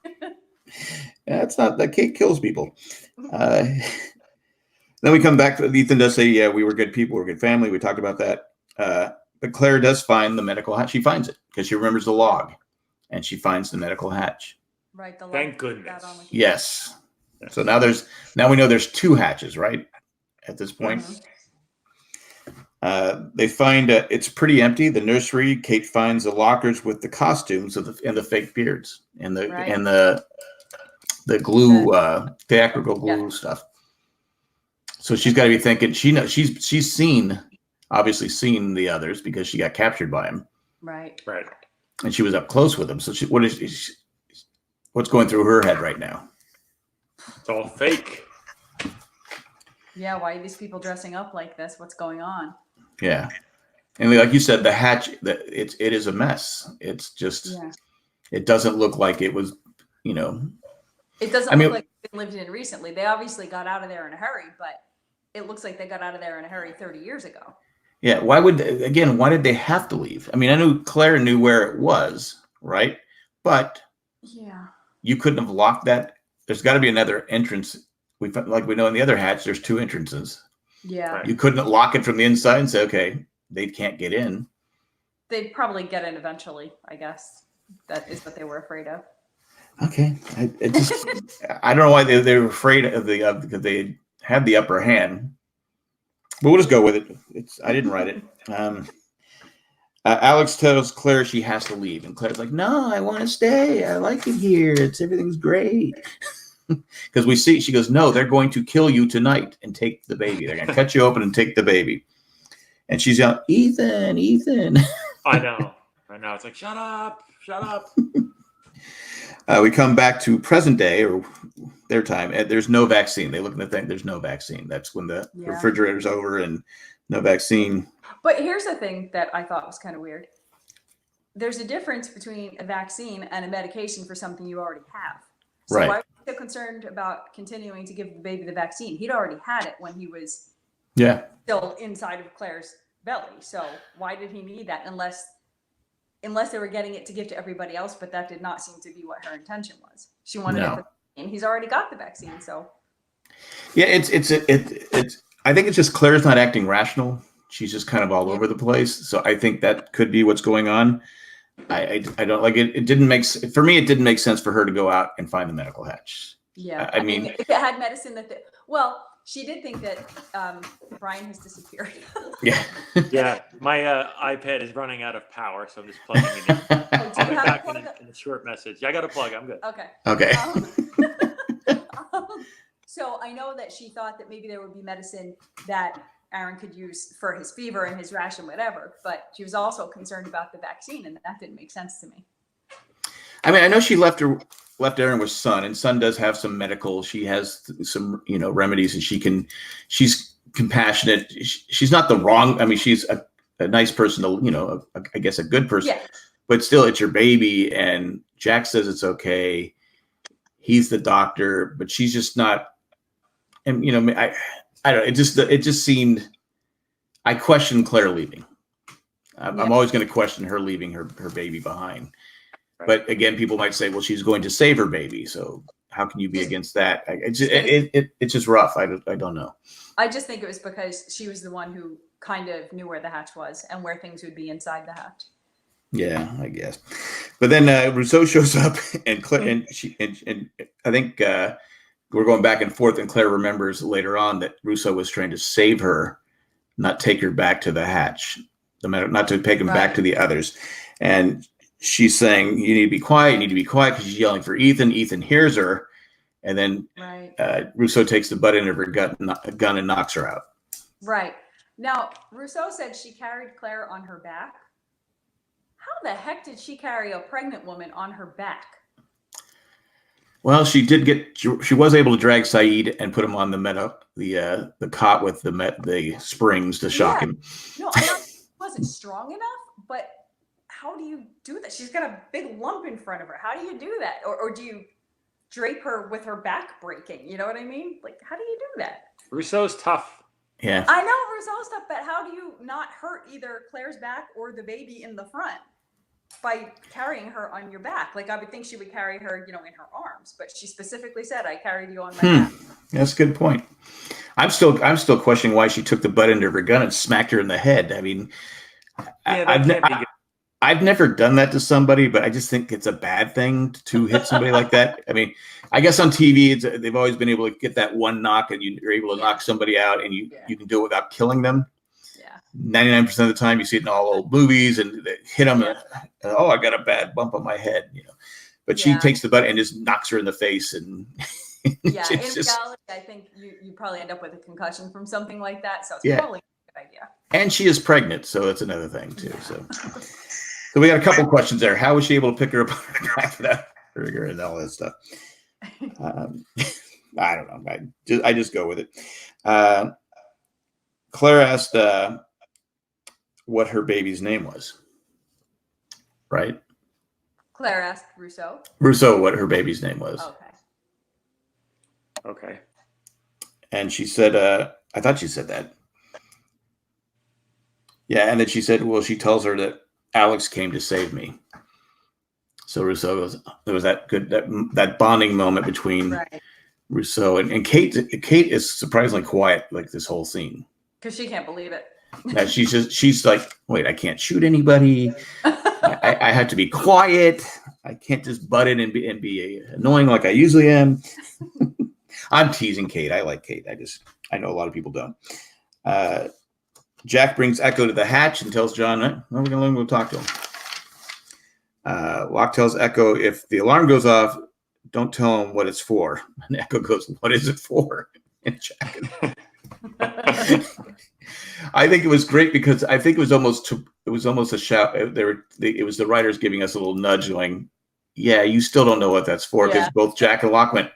Yeah, it's not that Kate kills people. Then we come back. Ethan does say, "Yeah, we were good people. We're a good family." We talked about that. But Claire does find the medical hatch. She finds it because she remembers the log, and she finds the medical hatch. Right. Thank goodness. Yes. So now we know there's two hatches, right? At this point. They find it's pretty empty. The nursery. Kate finds the lockers with the costumes and the fake beards and the glue, theatrical glue stuff. So she's got to be thinking. She knows she's obviously seen the others because she got captured by him. Right. Right. And she was up close with him. So what's going through her head right now? It's all fake. Yeah. Why are these people dressing up like this? What's going on? Yeah. And like you said, the hatch, it is a mess. It's just, it doesn't look like it was, It doesn't look like it's been lived in recently. They obviously got out of there in a hurry, but it looks like they got out of there in a hurry 30 years ago. Yeah. Why did they have to leave? I mean, I knew Claire knew where it was, right? But you couldn't have locked that. There's got to be another entrance. Like we know in the other hatch, there's two entrances. Yeah. Right. You couldn't lock it from the inside and say, okay, they can't get in. They'd probably get in eventually, I guess. That is what they were afraid of. Okay. I don't know why they were afraid of because they had the upper hand. But we'll just go with it. I didn't write it. Alex tells Claire she has to leave, and Claire's like, "No, I want to stay. I like it here. Everything's great." Because she goes, "No, they're going to kill you tonight and take the baby. They're going to cut you open and take the baby." And she's yelling, "Ethan, Ethan!" I know. It's like, shut up. We come back to present day or their time. There's no vaccine. They look at the thing. There's no vaccine. That's when the refrigerator's over and no vaccine. But here's the thing that I thought was kind of weird. There's a difference between a vaccine and a medication for something you already have. So why are you so concerned about continuing to give the baby the vaccine? He'd already had it when he was still inside of Claire's belly. So why did he need that unless they were getting it to give to everybody else, but that did not seem to be what her intention was. She wanted it for the vaccine. He's already got the vaccine, so. Yeah, it's I think it's just Claire's not acting rational. She's just kind of all over the place. So I think that could be what's going on. I don't like it. It didn't make for me. It didn't make sense for her to go out and find the medical hatch. Yeah, I mean, if it had medicine she did think that Brian has disappeared. Yeah, my iPad is running out of power, so I'm just plugging it in. I'll be back in a short message. Yeah, I got a plug. I'm good. Okay. So I know that she thought that maybe there would be medicine that Aaron could use for his fever and his rash and whatever. But she was also concerned about the vaccine, and that didn't make sense to me. I mean, I know she left Aaron with Sun, and Sun does have some medical. She has some, remedies, and she's compassionate. She's not the wrong. I mean, she's a nice person to, I guess a good person. Yeah. But still, it's your baby, and Jack says it's okay. He's the doctor, but she's just not. And I don't know. It just seemed. I questioned Claire leaving. I'm always going to question her leaving her baby behind. Right. But again, people might say, well, she's going to save her baby. So how can you be against that? It's just rough. I don't know. I just think it was because she was the one who kind of knew where the hatch was and where things would be inside the hatch. Yeah, I guess. But then Rousseau shows up, and Claire, and I think we're going back and forth, and Claire remembers later on that Rousseau was trying to save her, not take her back to the hatch, not to take him back to the others. And she's saying, you need to be quiet, because she's yelling for Ethan. Ethan hears her, and then Rousseau takes the butt end of her gun and knocks her out. Right. Now, Rousseau said she carried Claire on her back. How the heck did she carry a pregnant woman on her back? Well, she was able to drag Saeed and put him on the cot with the springs to shock him. No, I'm not. She wasn't strong enough, but how do you do that? She's got a big lump in front of her. How do you do that? Or do you drape her with her back breaking? You know what I mean? Like, how do you do that? Rousseau's tough. Yeah. I know Rousseau's tough, but how do you not hurt either Claire's back or the baby in the front by carrying her on your back? Like, I would think she would carry her, in her arms, but she specifically said, I carried you on my back. That's a good point. I'm still questioning why she took the butt end of her gun and smacked her in the head. I mean, I've never done that to somebody, but I just think it's a bad thing to hit somebody like that. I mean, I guess on TV, they've always been able to get that one knock, and you're able to knock somebody out, and you can do it without killing them. 99% of the time, you see it in all old movies, and they hit them. And, I got a bad bump on my head, But she takes the butt and just knocks her in the face, and in reality, I think you probably end up with a concussion from something like that. So it's probably a good idea. And she is pregnant, so that's another thing too. So we got a couple questions there. How was she able to pick her up on her back without trigger and all that stuff? I don't know. I just go with it. Claire asked what her baby's name was. Right? Claire asked Rousseau. Rousseau, what her baby's name was. Okay. And she said, I thought she said that. Yeah, and then she said, well, she tells her that Alex came to save me. So Rousseau goes, there was that bonding moment between Rousseau and Kate. Kate is surprisingly quiet, like this whole scene. Because she can't believe it. Now she's like, wait, I can't shoot anybody. I have to be quiet. I can't just butt in and be annoying like I usually am. I'm teasing Kate. I like Kate. I know a lot of people don't. Jack brings Echo to the hatch and tells John, we're going to talk to him. Locke tells Echo, if the alarm goes off, don't tell him what it's for. And Echo goes, what is it for? And Jack I think it was great because I think it was almost a shout. It was the writers giving us a little nudge going, yeah, you still don't know what that's for, because both Jack and Locke went,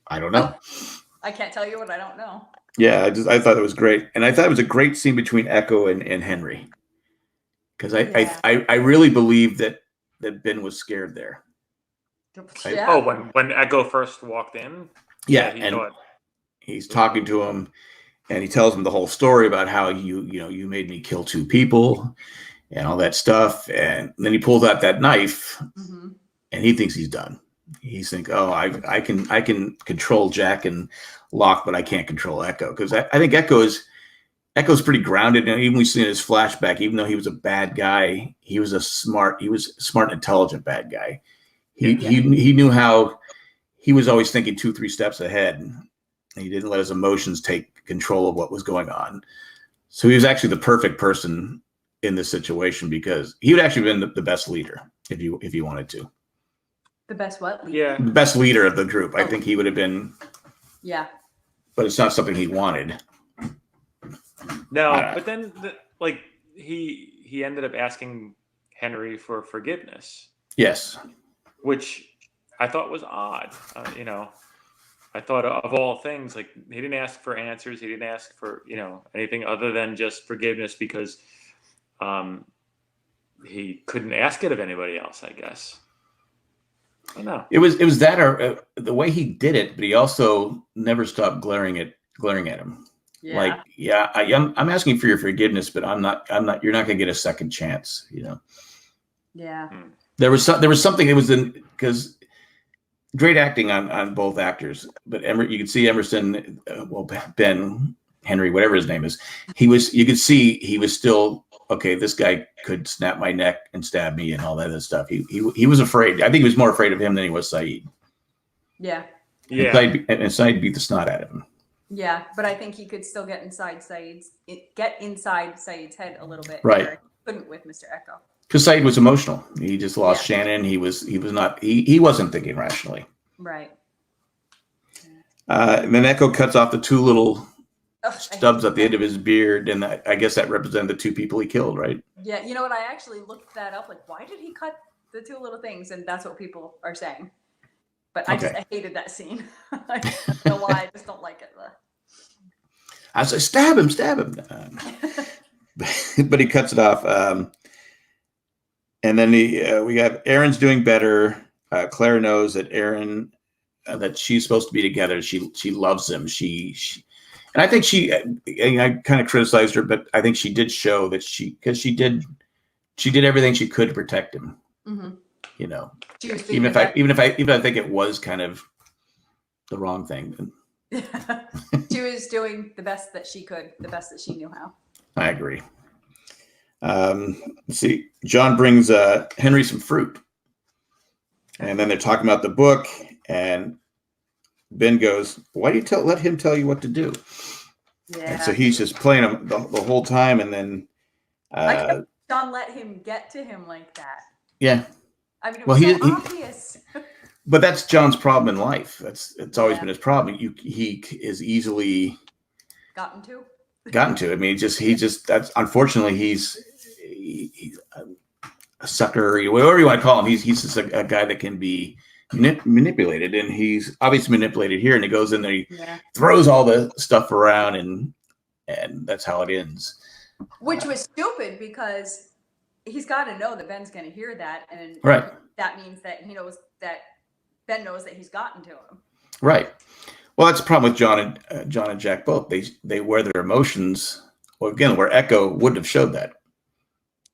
I don't know. I can't tell you what I don't know. Yeah, I thought it was great. And I thought it was a great scene between Echo and Henry. Because I really believe that Ben was scared there. Yeah. Oh, when Echo first walked in? Yeah, and he's talking to him, and he tells him the whole story about how you made me kill 2 people and all that stuff. And then he pulls out that knife, and he thinks he's done. He's thinking, I can control Jack and Locke, but I can't control Echo, because I think Echo's pretty grounded. And even we see in his flashback, even though he was a bad guy, he was smart and intelligent bad guy. He knew how. He was always thinking 2-3 steps ahead. And he didn't let his emotions take control of what was going on. So he was actually the perfect person in this situation, because he would actually been the best leader if you wanted to. The best what? Leader? Yeah. The best leader of the group. I think he would have been. Yeah. But it's not something he wanted. No, but then he ended up asking Henry for forgiveness, Yes. which I thought was odd. I thought of all things, like he didn't ask for answers. He didn't ask for anything other than just forgiveness because he couldn't ask it of anybody else, I guess. I don't know. It was that or the way he did it, but he also never stopped glaring at him. Yeah. Like, yeah, I'm asking for your forgiveness, but I'm not. You're not going to get a second chance. Yeah. There was something. It was because great acting on both actors, but you could see Emerson, Ben Henry, whatever his name is, you could see he was still, okay, this guy could snap my neck and stab me and all that other stuff. He was afraid. I think he was more afraid of him than he was Saeed. Yeah. Yeah. And Saeed beat the snot out of him. Yeah, but I think he could still get inside Saeed's head a little bit. Right. Where he couldn't with Mr. Echo. Because Saeed was emotional. He just lost Shannon. He wasn't thinking rationally. Right. And then Echo cuts off the two little stubs at the end of his. his beard, and I guess that represented the two people he killed, right? Yeah, you know what? I actually looked that up. Like, why did he cut the two little things? And that's what people are saying. But I hated that scene. I don't know why. I just don't like it. I said, stab him. But he cuts it off. And then we got Aaron's doing better. Claire knows that Aaron, that she's supposed to be together. She loves him. And I think I kind of criticized her, but I think she did show that because she did everything she could to protect him. Mm-hmm. Even if I think it was kind of the wrong thing. She was doing the best that she could, the best that she knew how. I agree. Let's see. John brings Henry some fruit, and then they're talking about the book, and Ben goes, "Why do you let him tell you what to do?" Yeah. And so he's just playing him the whole time, and then John let him get to him like that. Yeah. I mean, it was so obvious. But that's John's problem in life. It's always been his problem. He is easily gotten to. I mean, that's unfortunately he's a sucker, or whatever you want to call him. He's just a guy that can be manipulated, and he's obviously manipulated here. And he goes in there, he throws all the stuff around, and that's how it ends. Which was stupid because he's got to know that Ben's going to hear that, and that means that he knows that Ben knows that he's gotten to him. Right. Well, that's the problem with John and Jack both. They wear their emotions. Well, again, where Echo wouldn't have showed that.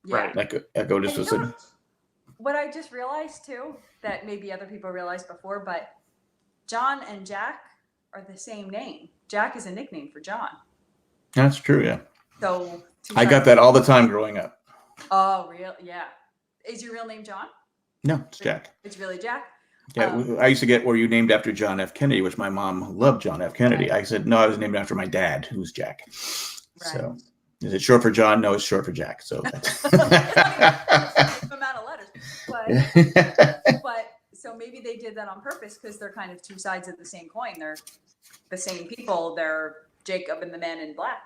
Yeah. Right. Like Echo just was. What I just realized too, that maybe other people realized before, but John and Jack are the same name. Jack is a nickname for John. That's true. Yeah. So I got that all the time growing up. Oh, real? Yeah. Is your real name John? No, it's Jack. It's really Jack. Yeah, I used to get, were you named after John F. Kennedy, which my mom loved John F. Kennedy. I said, no, I was named after my dad, who's Jack. Right. So is it short for John? No, it's short for Jack. So that's amount of letters. But so maybe they did that on purpose because they're kind of two sides of the same coin. They're the same people. They're Jacob and the Man in Black.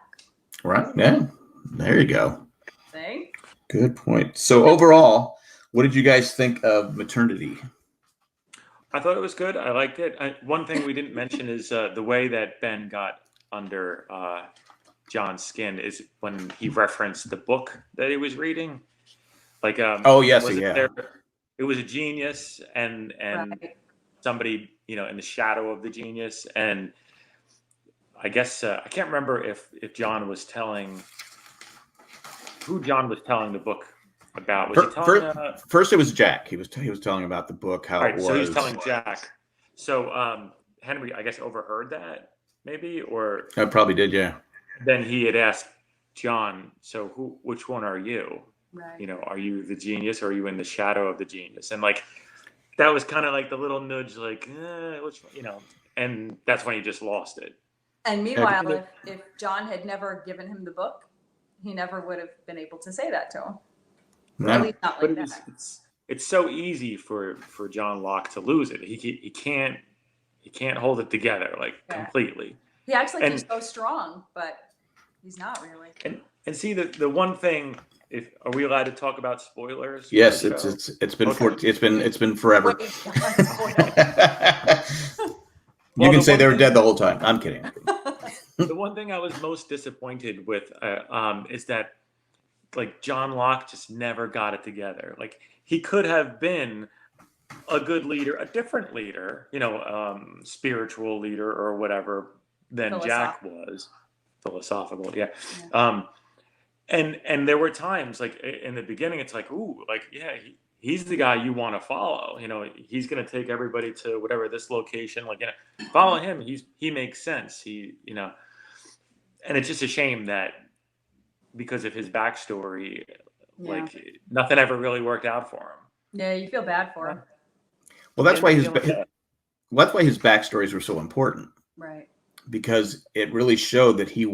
Right. Yeah. There you go. See? Good point. So overall, what did you guys think of Maternity? I thought it was good. I liked it. One thing we didn't mention is the way that Ben got under John's skin is when he referenced the book that he was reading. Like, oh yes, yeah. It was a genius, and somebody in the shadow of the genius, and I guess I can't remember if John was telling who John was telling the book about. Was he telling, first it was Jack. He was telling about the book, how it was. So he's telling Jack. So Henry, I guess, overheard that maybe, or I probably did, yeah. Then he had asked John, so which one are you? Right. Are you the genius, or are you in the shadow of the genius? And like that was kind of like the little nudge, like which and that's when he just lost it. And meanwhile, if John had never given him the book, he never would have been able to say that to him. No. At least not like that. It's so easy for John Locke to lose it. He can't hold it together completely. He acts like he's so strong, but He's not really. And see the one thing. If are we allowed to talk about spoilers? Yes, for the show? it's been Okay. it's been forever. Wait, that's spoiled. You Well, can the say one they were thing- dead the whole time. I'm kidding. The one thing I was most disappointed with is that like John Locke just never got it together. Like he could have been a good leader, a different leader, spiritual leader or whatever than Jack was. Philosophical, yeah. And there were times like in the beginning, it's like, ooh, like yeah, he's the guy you want to follow. He's gonna take everybody to whatever this location. Like, follow him. He makes sense. And it's just a shame that because of his backstory, like nothing ever really worked out for him. Yeah, you feel bad for him. Well, that's why Yeah. that's why his backstories were so important. Right. Because it really showed that he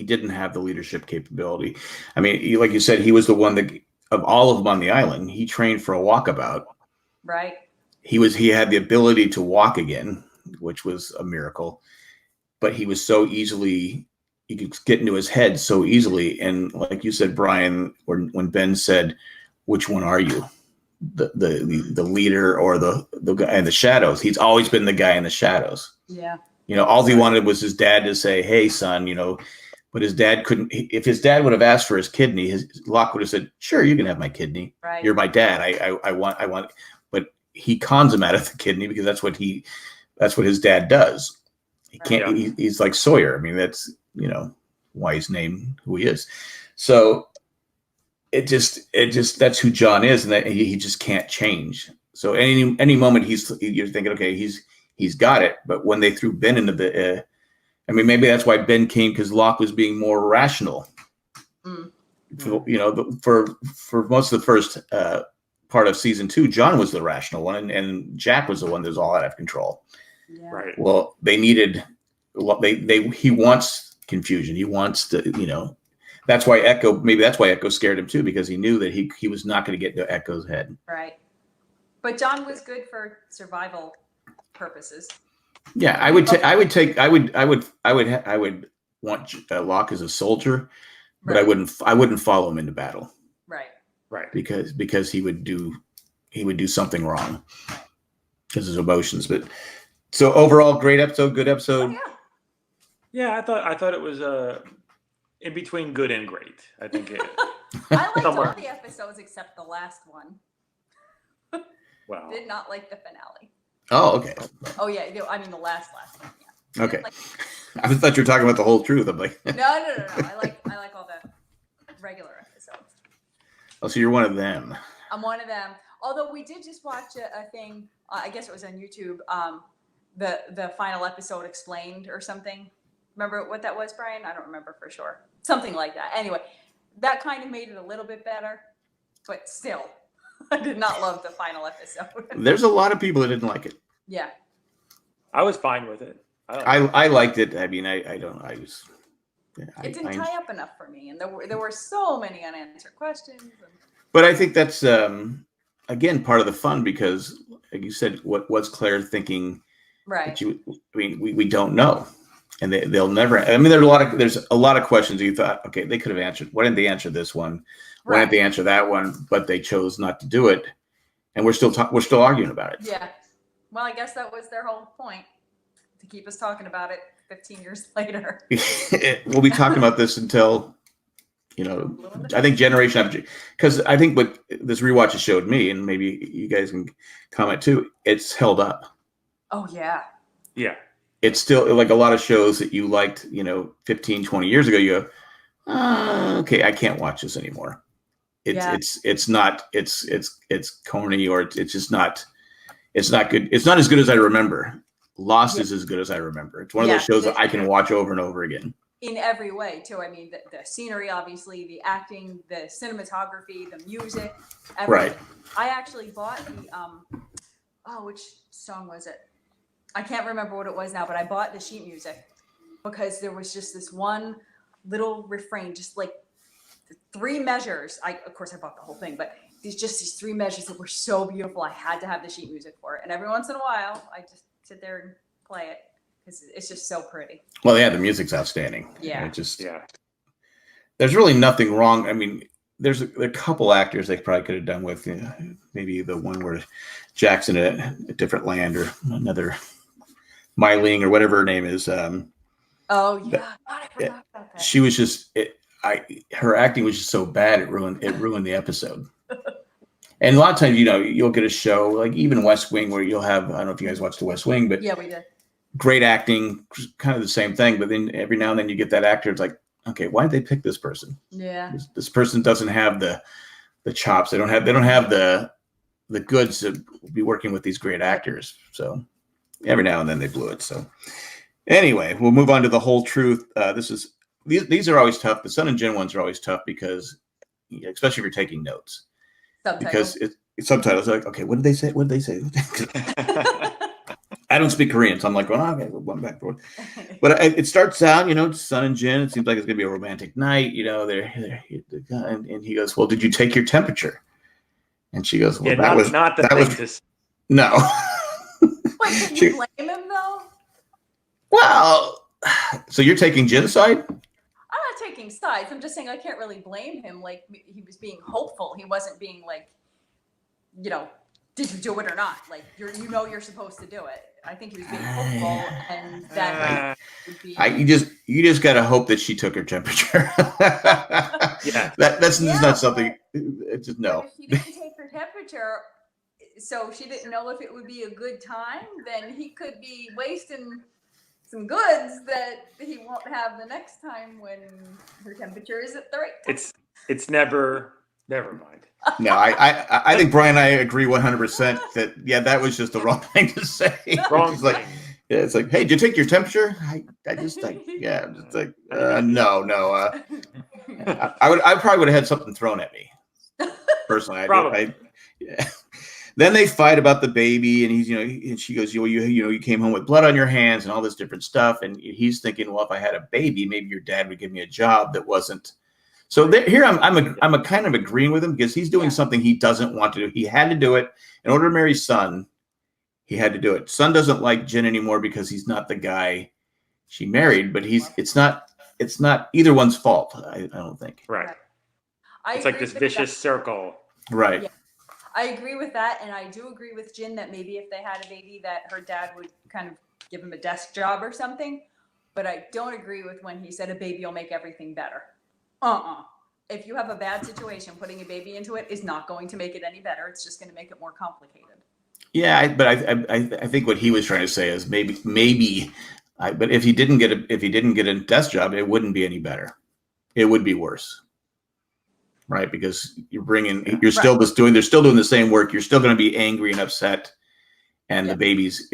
didn't have the leadership capability. I mean, like you said, he was the one that of all of them on the island, he trained for a walkabout. Right. He had the ability to walk again, which was a miracle. But he was so easily, you could get into his head so easily. And like you said, Brian, when Ben said, "Which one are you? The leader or the guy in the shadows?" He's always been the guy in the shadows. Yeah. All he wanted was his dad to say, "Hey, son," but his dad couldn't. If his dad would have asked for his kidney, Locke would have said, "Sure, you can have my kidney. Right. You're my dad. I want." But he cons him out of the kidney because that's what his dad does. He can't. Right. He's like Sawyer. I mean, that's why he's named who he is. So it just that's who John is, and that he just can't change. So any moment you're thinking, okay, he's got it. But when they threw Ben into the, maybe that's why Ben came, because Locke was being more rational. Mm. For most of the first part of season 2, John was the rational one, and Jack was the one that was all out of control. Yeah. Right. Well, they needed. He wants confusion. He wants to. That's why Echo. Maybe that's why Echo scared him too, because he knew that he was not going to get into Echo's head. Right. But John was good for survival purposes. Yeah, I would want Locke as a soldier, but Right. I wouldn't follow him into battle. Right. Right. Because he would do something wrong because of his emotions. But so overall, great episode, good episode. Oh, yeah. Yeah, I thought it was in between good and great. I think it. I liked Somewhere. all the episodes except the last one. Wow. Did not like the finale. Oh, okay. Oh yeah, I mean the last one. Yeah. Okay. Like, I thought you were talking about the whole truth. I'm like, no. I like all the regular episodes. oh, so you're one of them. I'm one of them. Although we did just watch a thing. I guess it was on YouTube. The final episode explained or something. Remember what that was, Brian? I don't remember for sure. Something like that. Anyway, that kind of made it a little bit better, but still, I did not love the final episode. There's a lot of people that didn't like it. Yeah. I was fine with it. I liked it. I mean, I don't. I was. Yeah, It didn't tie up enough for me, and there were so many unanswered questions. But I think that's again part of the fun, because, like you said, what's Claire thinking? Right. We don't know, and they'll never. I mean, there's a lot of questions you thought, okay, they could have answered. Why didn't they answer this one? Why didn't they answer that one? But they chose not to do it, and we're still arguing about it. Yeah. Well, I guess that was their whole point, to keep us talking about it 15 years later. We'll be talking about this until, I think generation after, because I think what this rewatch has showed me, and maybe you guys can comment too, it's held up. Oh yeah. Yeah. It's still like a lot of shows that you liked, 15, 20 years ago, you go, okay, I can't watch this anymore. It's corny, or it's just not, it's not good. It's not as good as I remember. Lost is as good as I remember. It's one of those shows that I can watch over and over again. In every way too. I mean, the scenery, obviously, the acting, the cinematography, the music, everything. Right. I actually bought the which song was it? I can't remember what it was now, but I bought the sheet music because there was just this one little refrain, just like the 3 measures. Of course I bought the whole thing, but these 3 measures that were so beautiful. I had to have the sheet music for it. And every once in a while I just sit there and play it because it's just so pretty. Well, yeah, the music's outstanding. Yeah. It just, Yeah. there's really nothing wrong. I mean, there's a couple actors they probably could have done with, maybe the one where Jack's in a different land, or another Mylene or whatever her name is. Oh yeah, God, I forgot about that. She was just her acting was just so bad it ruined the episode. And a lot of times, you'll get a show like even West Wing where you'll have, I don't know if you guys watched the West Wing, but Yeah, we did. great acting, kind of the same thing. But then every now and then you get that actor. It's like, okay, why did they pick this person? Yeah. This person doesn't have the chops. They don't have the goods to be working with these great actors. So every now and then they blew it. So anyway, we'll move on to The Whole Truth. These are always tough. The Sun and Jin ones are always tough because, especially if you're taking notes. Subtitles. Because it's subtitles. Like, okay, what did they say? What did they say? I don't speak Korean, so I'm like, well, okay, one back and forth. But it starts out, Sun and Jin. It seems like it's gonna be a romantic night. And he goes, well, did you take your temperature? And she goes, well, not the thing to. No. Wait, can you blame him though? Well, so you're taking Jin's side? I'm not taking sides. I'm just saying I can't really blame him. Like, he was being hopeful. He wasn't being like, did you do it or not? Like, you're supposed to do it. I think he was being hopeful, and that would be. You just gotta hope that she took her temperature. Yeah, that's not something. It's just no. If she didn't take her temperature, so she didn't know if it would be a good time, then he could be wasting some goods that he won't have the next time when her temperature is at the right time. It's never mind. No, I think Brian and I agree 100% that that was just the wrong thing to say. Wrong. It's like, hey, did you take your temperature? I just like, I'm just like, no. I probably would have had something thrown at me. Personally, Probably. Yeah. Then they fight about the baby, and he's, and she goes, you came home with blood on your hands and all this different stuff, and he's thinking, well, if I had a baby, maybe your dad would give me a job that wasn't. So here I'm a kind of agreeing with him because he's doing something he doesn't want to do. He had to do it in order to marry Sun. He had to do it. Sun doesn't like Jin anymore because he's not the guy she married, but it's not either one's fault. I don't think. Right. I It's like agree this with vicious that. circle. Right. Yeah. I agree with that, and I do agree with Jin that maybe if they had a baby that her dad would kind of give him a desk job or something, but I don't agree with when he said a baby will make everything better. If you have a bad situation, putting a baby into it is not going to make it any better. It's just going to make it more complicated. Yeah, but I think what he was trying to say is maybe, but if he didn't get a desk job, it wouldn't be any better. It would be worse. Right, because they're still doing the same work. You're still going to be angry and upset, and the baby's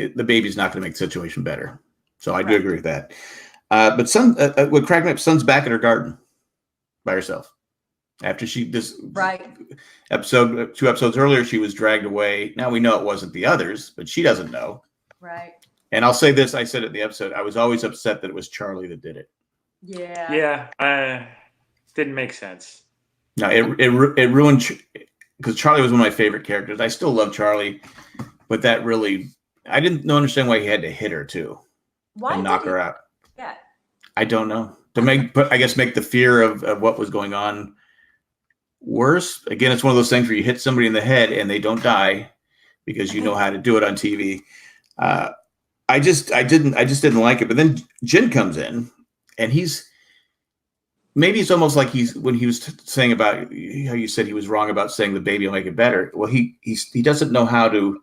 not going to make the situation better. So I do agree with that. But Sun, what cracked me up, Sun's back in her garden by herself after episode 2 episodes earlier, she was dragged away. Now we know it wasn't the others, but she doesn't know. Right. And I'll say this: I said it in the episode. I was always upset that it was Charlie that did it. Yeah. Yeah. Didn't make sense. No, it ruined because Charlie was one of my favorite characters. I still love Charlie, but that really, I didn't understand why he had to hit her too and knock her out. Yeah. I don't know. To make the fear of what was going on worse. Again, it's one of those things where you hit somebody in the head and they don't die because you know how to do it on TV. I just didn't like it. But then Jin comes in and maybe it's almost like when he was saying about how you said he was wrong about saying the baby will make it better. Well, he doesn't know how to.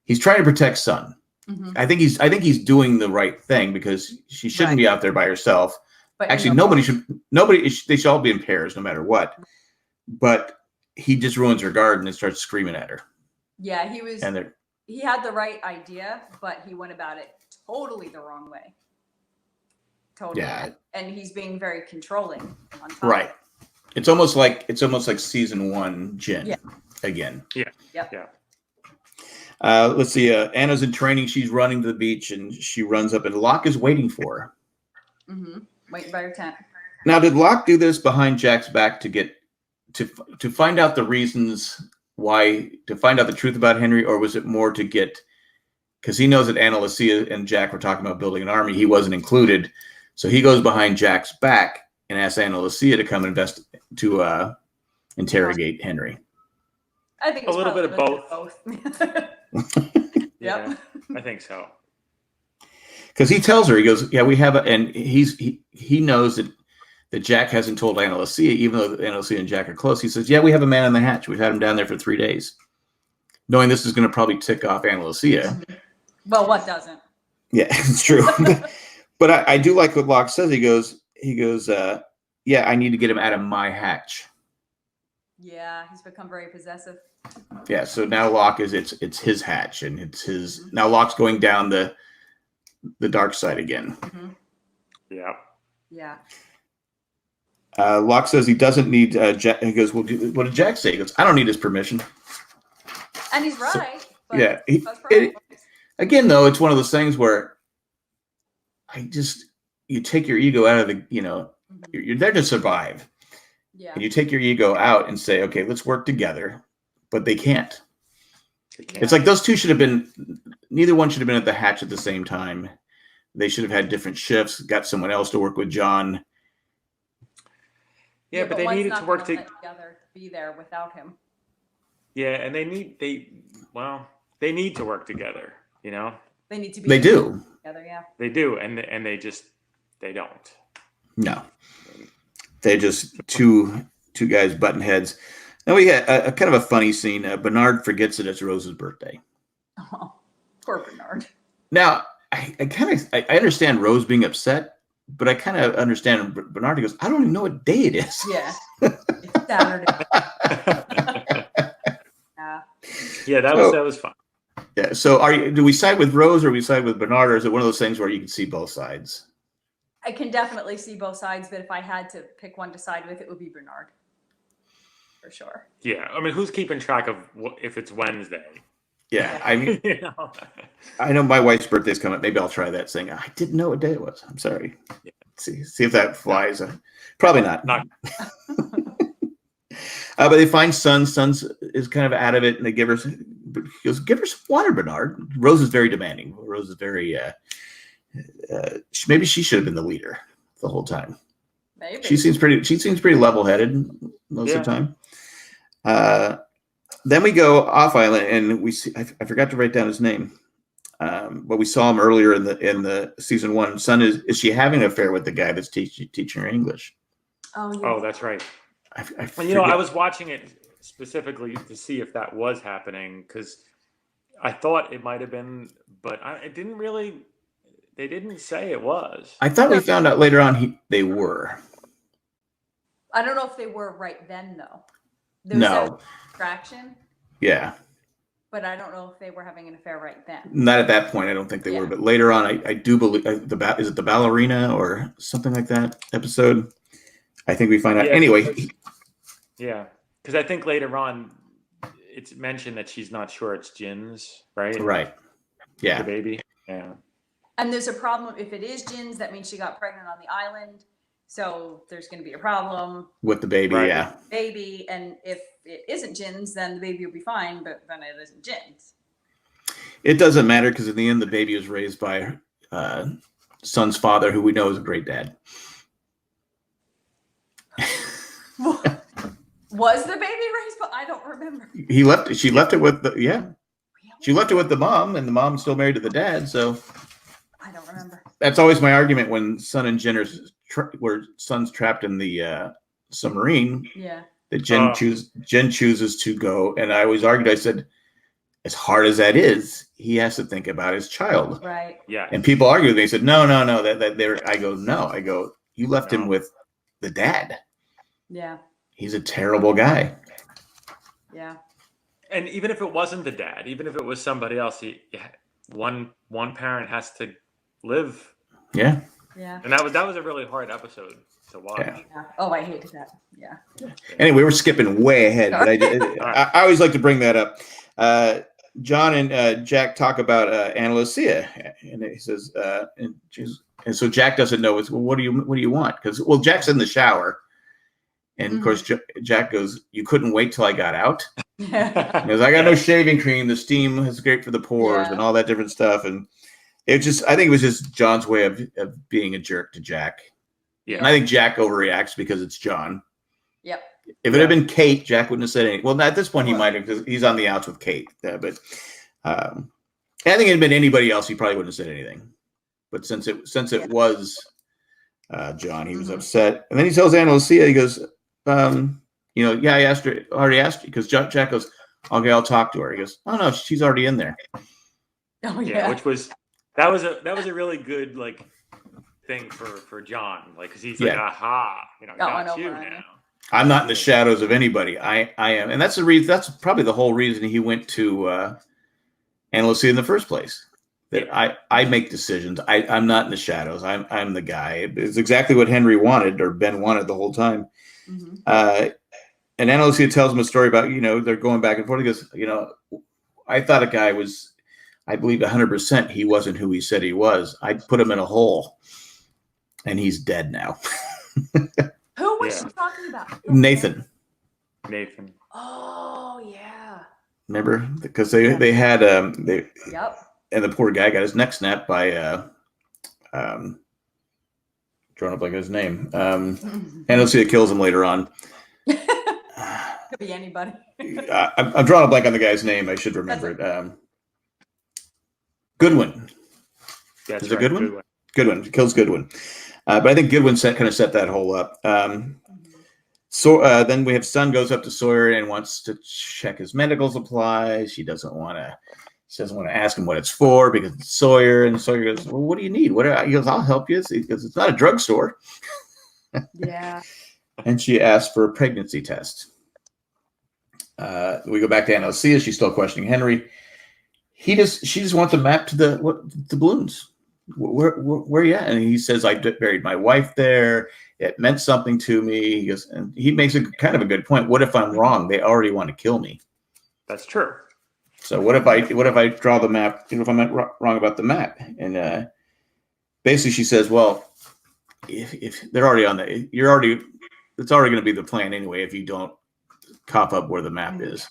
He's trying to protect Sun. Mm-hmm. I think he's doing the right thing because she shouldn't be out there by herself. But actually, they should all be in pairs no matter what. But he just ruins her garden and starts screaming at her. Yeah, he had the right idea, but he went about it totally the wrong way. Totally. Yeah. And he's being very controlling on top. Right. It's almost like season 1 Jin again. Yeah. Yep. Yeah. Let's see. Anna's in training. She's running to the beach and she runs up and Locke is waiting for her. Mm-hmm. Waiting by her tent. Now, did Locke do this behind Jack's back to find out the reasons why, to find out the truth about Henry, or was it more to get, because he knows that Anna, Lucia, and Jack were talking about building an army. He wasn't included. So he goes behind Jack's back and asks Ana Lucia to come interrogate Henry. I think A it's little bit of both. Yeah, Yep. I think so. Because he tells her, he goes, yeah, we have, and he knows that Jack hasn't told Ana Lucia, even though Ana Lucia and Jack are close. He says, yeah, we have a man in the hatch. We've had him down there for 3 days. Knowing this is going to probably tick off Ana Lucia. Well, what doesn't? Yeah, it's true. But I do like what Locke says. He goes, yeah, I need to get him out of my hatch. Yeah, he's become very possessive. Yeah, so now Locke it's his hatch, and it's his. Now Locke's going down the dark side again. Mm-hmm. Yeah. Yeah. Locke says he doesn't need Jack. He goes, well, what did Jack say? He goes, I don't need his permission. And he's right. So, but yeah. that's probably Again, though, it's one of those things where you take your ego out of the, you're there to survive. yeah. And you take your ego out and say, okay, let's work together. But they can't. It's like those two neither one should have been at the hatch at the same time. They should have had different shifts, got someone else to work with John. Yeah, but they needed to work together, be there without him. Yeah, and they need to work together, They need to be They do. together, yeah. They do, and they don't. No. They're just two guys butting heads. Now we got a kind of a funny scene. Bernard forgets that it's Rose's birthday. Oh, poor Bernard. Now, I understand Rose being upset, but I kind of understand Bernard. He goes, I don't even know what day it is. Yeah. It's Saturday. Yeah. Yeah, that was fun. Yeah. So do we side with Rose or we side with Bernard, or is it one of those things where you can see both sides? I can definitely see both sides, but if I had to pick one to side with, it would be Bernard. For sure. Yeah, I mean, who's keeping track of if it's Wednesday? Yeah, I mean, I know my wife's birthday's coming. Maybe I'll try that saying, I didn't know what day it was. I'm sorry. Yeah. See if that flies. Probably not. But they find Sun. Sun is kind of out of it, and they give her some water, Bernard. Rose is very demanding. Rose is very, maybe she should have been the leader the whole time. Maybe. She seems pretty level-headed most of the time. Then we go off island, and we see. I forgot to write down his name, but we saw him earlier in the season 1. Sun is she having an affair with the guy that's teaching her English? Oh, yeah. Oh, that's right. I was watching it specifically to see if that was happening because I thought it might have been, but it didn't really. They didn't say it was. I thought we found out later on they were. I don't know if they were right then, though. No. Attraction. Yeah. But I don't know if they were having an affair right then. Not at that point. I don't think they were. But later on, I do believe is it the ballerina or something like that episode? I think we find out. Anyway. Yeah. Because I think later on, it's mentioned that she's not sure it's Jin's, right? Right. Yeah. The baby. Yeah. And there's a problem. If it is Jin's, that means she got pregnant on the island. So there's going to be a problem with the baby, right. Yeah. Baby, and if it isn't Jin's, then the baby will be fine. But then it isn't Jin's. It doesn't matter because in the end, the baby was raised by Sun's father, who we know is a great dad. Was the baby raised? But I don't remember. She left it with She left it with the mom, and the mom's still married to the dad. So I don't remember. That's always my argument when Sun and Jen where Sun's trapped in the submarine. Yeah. That Jen chooses to go, and I always argued. I said, as hard as that is, he has to think about his child. Right. Yeah. And people argue with me. They said, no. That they're. I go, no. I go, you left him with the dad. Yeah. He's a terrible guy. Yeah. And even if it wasn't the dad, even if it was somebody else, one parent has to live. Yeah. Yeah. And that was a really hard episode to watch. Yeah. Oh, I hated that. Yeah. Anyway, we're skipping way ahead, but I always like to bring that up. John and Jack talk about Ana Lucia, and he says, and so Jack doesn't know. Well, what do you want? Because Jack's in the shower, and of course Jack goes, "You couldn't wait till I got out." Because I got no shaving cream. The steam is great for the pores and all that different stuff, and I think it was just John's way of being a jerk to Jack. Yeah. And I think Jack overreacts because it's John. Yep. If it had been Kate, Jack wouldn't have said anything. Well, at this point, he Well. might have, because he's on the outs with Kate. But I think it had been anybody else, he probably wouldn't have said anything. But since it was John, he was upset. And then he tells Ana Lucia, he goes, I already asked you, because Jack goes, okay, I'll talk to her. He goes, oh no, she's already in there. Oh yeah. Which was that was a really good like thing for John, like, because he's like, aha, got you now. I'm not in the shadows of anybody. I am, and that's the reason. That's probably the whole reason he went to Ana Lucia in the first place. That I make decisions. I'm not in the shadows. I'm the guy. It's exactly what Henry wanted, or Ben wanted the whole time. And Ana Lucia tells him a story about, they're going back and forth. He goes, I thought a guy was, I believe 100% he wasn't who he said he was. I'd put him in a hole, and he's dead now. Who was she talking about? Nathan. Oh yeah. Remember, because they had Yep. And the poor guy got his neck snapped by drawing up like his name. Ana Lucia kills him later on. Could be anybody. I'm drawing a blank on the guy's name. I should remember it. Goodwin. That's Is it Goodwin? Goodwin kills Goodwin. But I think Goodwin kind of set that whole up. So then we have Sun goes up to Sawyer and wants to check his medical supplies. She doesn't want to ask him what it's for because it's Sawyer. And Sawyer goes, well, what do you need? He goes, I'll help you. He goes, it's not a drugstore. Yeah. And she asked for a pregnancy test. We go back to Ana Lucia. She's still questioning Henry. She just wants a map to the balloons. Where are you at? And he says, I buried my wife there. It meant something to me. He goes, and he makes a kind of a good point. What if I'm wrong? They already want to kill me. That's true. So what if I draw the map? If I'm wrong about the map? And basically she says, well, if they're already on it's already going to be the plan anyway if you don't cough up where the map is.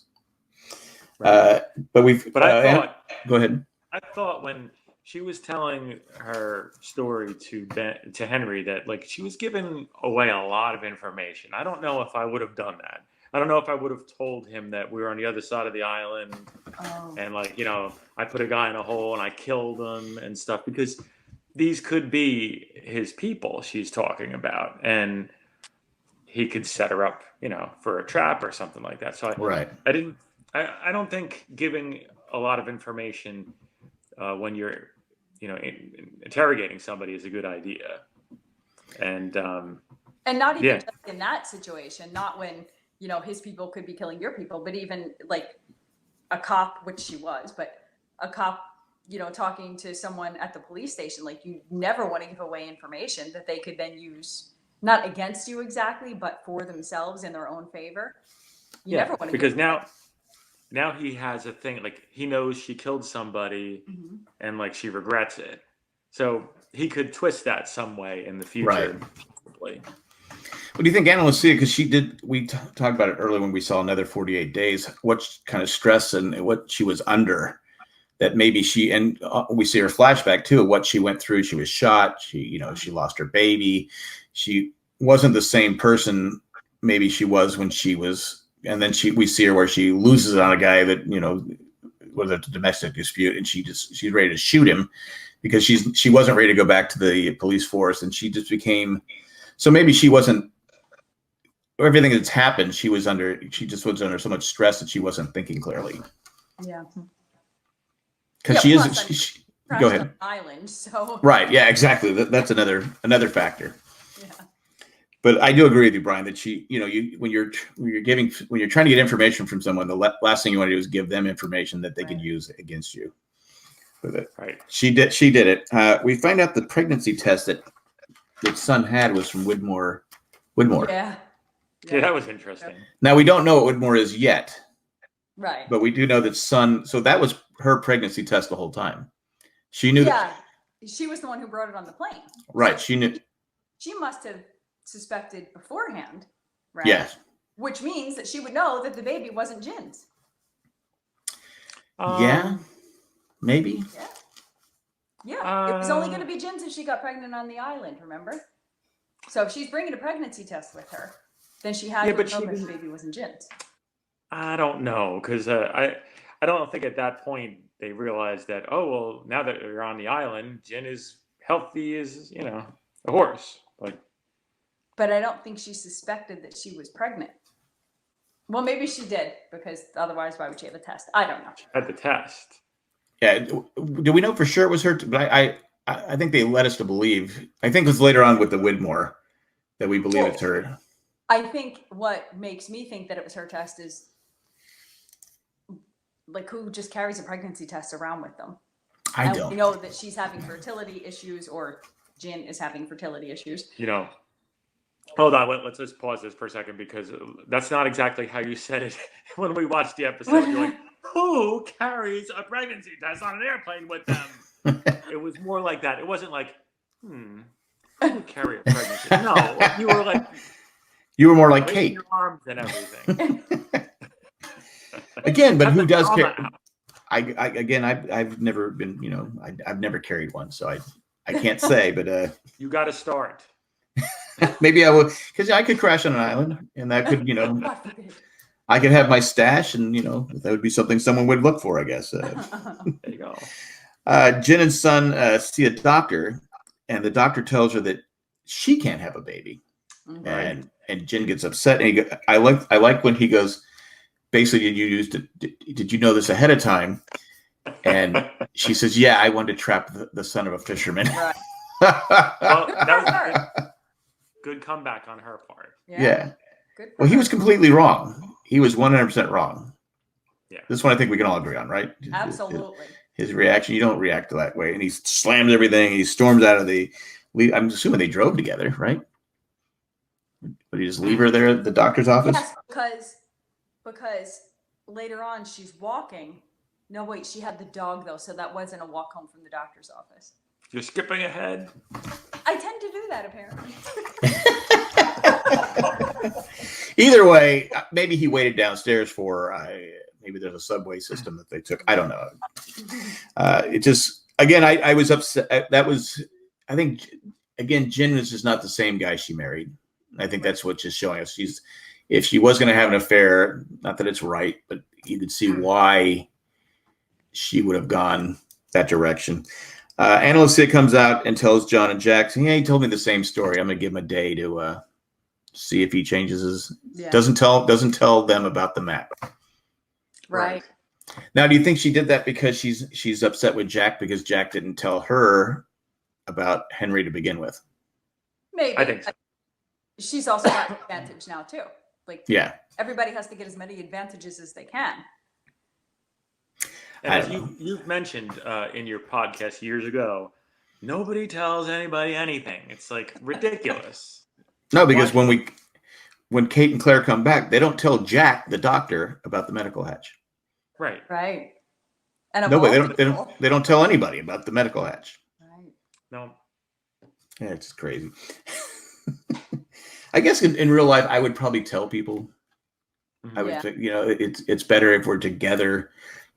Right. But I thought, go ahead. I thought when she was telling her story to Henry that like she was giving away a lot of information. I don't know if I would have done that. I don't know if I would have told him that we were on the other side of the island and like, I put a guy in a hole and I killed him and stuff, because these could be his people she's talking about, and he could set her up, for a trap or something like that. So I don't think giving a lot of information when you're, interrogating somebody is a good idea. And not even just in that situation, not when, his people could be killing your people, but even like a cop, which she was, but a cop, talking to someone at the police station, like you never want to give away information that they could then use, not against you exactly, but for themselves in their own favor. You never want to, because now he has a thing, like he knows she killed somebody and like she regrets it. So he could twist that some way in the future. Right. Probably. What do you think Ana Lucia, because we talked about it earlier when we saw Another 48 Days, what kind of stress and what she was under, that maybe and we see her flashback too, what she went through. She was shot. She lost her baby. She wasn't the same person maybe she was when she was, and then we see her where she loses it on a guy that, was a domestic dispute, and she's ready to shoot him because she wasn't ready to go back to the police force, and she just became, so maybe she wasn't, everything that's happened, she just was under so much stress that she wasn't thinking clearly. Yeah. Because she is. Go ahead. On an island, so. Right. Yeah. Exactly. That's another factor. Yeah. But I do agree with you, Brian, that when you're trying to get information from someone, the last thing you want to do is give them information that they could use against you. Right. She did it. We find out the pregnancy test that Sun had was from Widmore. Yeah. Yeah, that was interesting. Now we don't know what Widmore is yet. Right. But we do know that Sun. So that was her pregnancy test the whole time. She knew. Yeah. She was the one who brought it on the plane. Right. So she knew. She must have suspected beforehand, right? Yes. Which means that she would know that the baby wasn't Jin's. Yeah. Maybe. Yeah. It was only going to be Jin's if she got pregnant on the island, remember? So if she's bringing a pregnancy test with her, then she had to know that the baby wasn't Jin's. I don't know, because I don't think at that point they realized that, oh, well, now that they're on the island, Jin is healthy as, a horse. But I don't think she suspected that she was pregnant. Well, maybe she did, because otherwise, why would she have a test? I don't know. She had the test. Yeah. Do we know for sure it was her? But I think they led us to believe. I think it was later on with the Widmore that we believe it's her. I think what makes me think that it was her test is like, who just carries a pregnancy test around with them? I don't. We know that she's having fertility issues, or Jin is having fertility issues. Hold on, let's just pause this for a second, because that's not exactly how you said it when we watched the episode. You're like, who carries a pregnancy test on an airplane with them? It was more like that. It wasn't like, who carry a pregnancy? No, you were like, you were more like Kate. Your arms and everything. Again, but who does carry? I've never been, I've never carried one, so I can't say, but you got to start. Maybe I will, because I could crash on an island, and that could, I could have my stash, and that would be something someone would look for, I guess. There you go. Jin and Sun see a doctor, and the doctor tells her that she can't have a baby, and Jin gets upset. And I like when he goes, basically, did you know this ahead of time? And she says, yeah, I wanted to trap the son of a fisherman. Right. Well, that was good comeback on her part. Yeah. Good. Well, he was completely wrong. He was 100% wrong. Yeah. This one I think we can all agree on, right? Absolutely. His reaction, you don't react to that way. And he slams everything. He storms out of I'm assuming they drove together, right? But he just leave her there at the doctor's office? Yes, because later on she's walking. No, wait, she had the dog though, so that wasn't a walk home from the doctor's office. You're skipping ahead. I tend to do that, apparently. Either way, maybe he waited downstairs for maybe there's a subway system that they took. I don't know. It just, again, I was upset. I think, again, Jin is just not the same guy she married. I think that's what's just showing us. If she was going to have an affair, not that it's right, but you could see why she would have gone that direction. Ana Lucia comes out and tells John and Jackson, he told me the same story. I'm going to give him a day to see if he changes his. Yeah. Doesn't tell them about the map. Right. Now, do you think she did that because she's upset with Jack because Jack didn't tell her about Henry to begin with? Maybe. I think so. She's also got an advantage now too. Yeah. Everybody has to get as many advantages as they can. And as you've mentioned in your podcast years ago, nobody tells anybody anything. It's like ridiculous. No, because when Kate and Claire come back, they don't tell Jack, the doctor, about the medical hatch. Right. Right. And they don't tell anybody about the medical hatch. Right. No. Yeah, it's crazy. I guess in real life, I would probably tell people. I would think, it's better if we're together,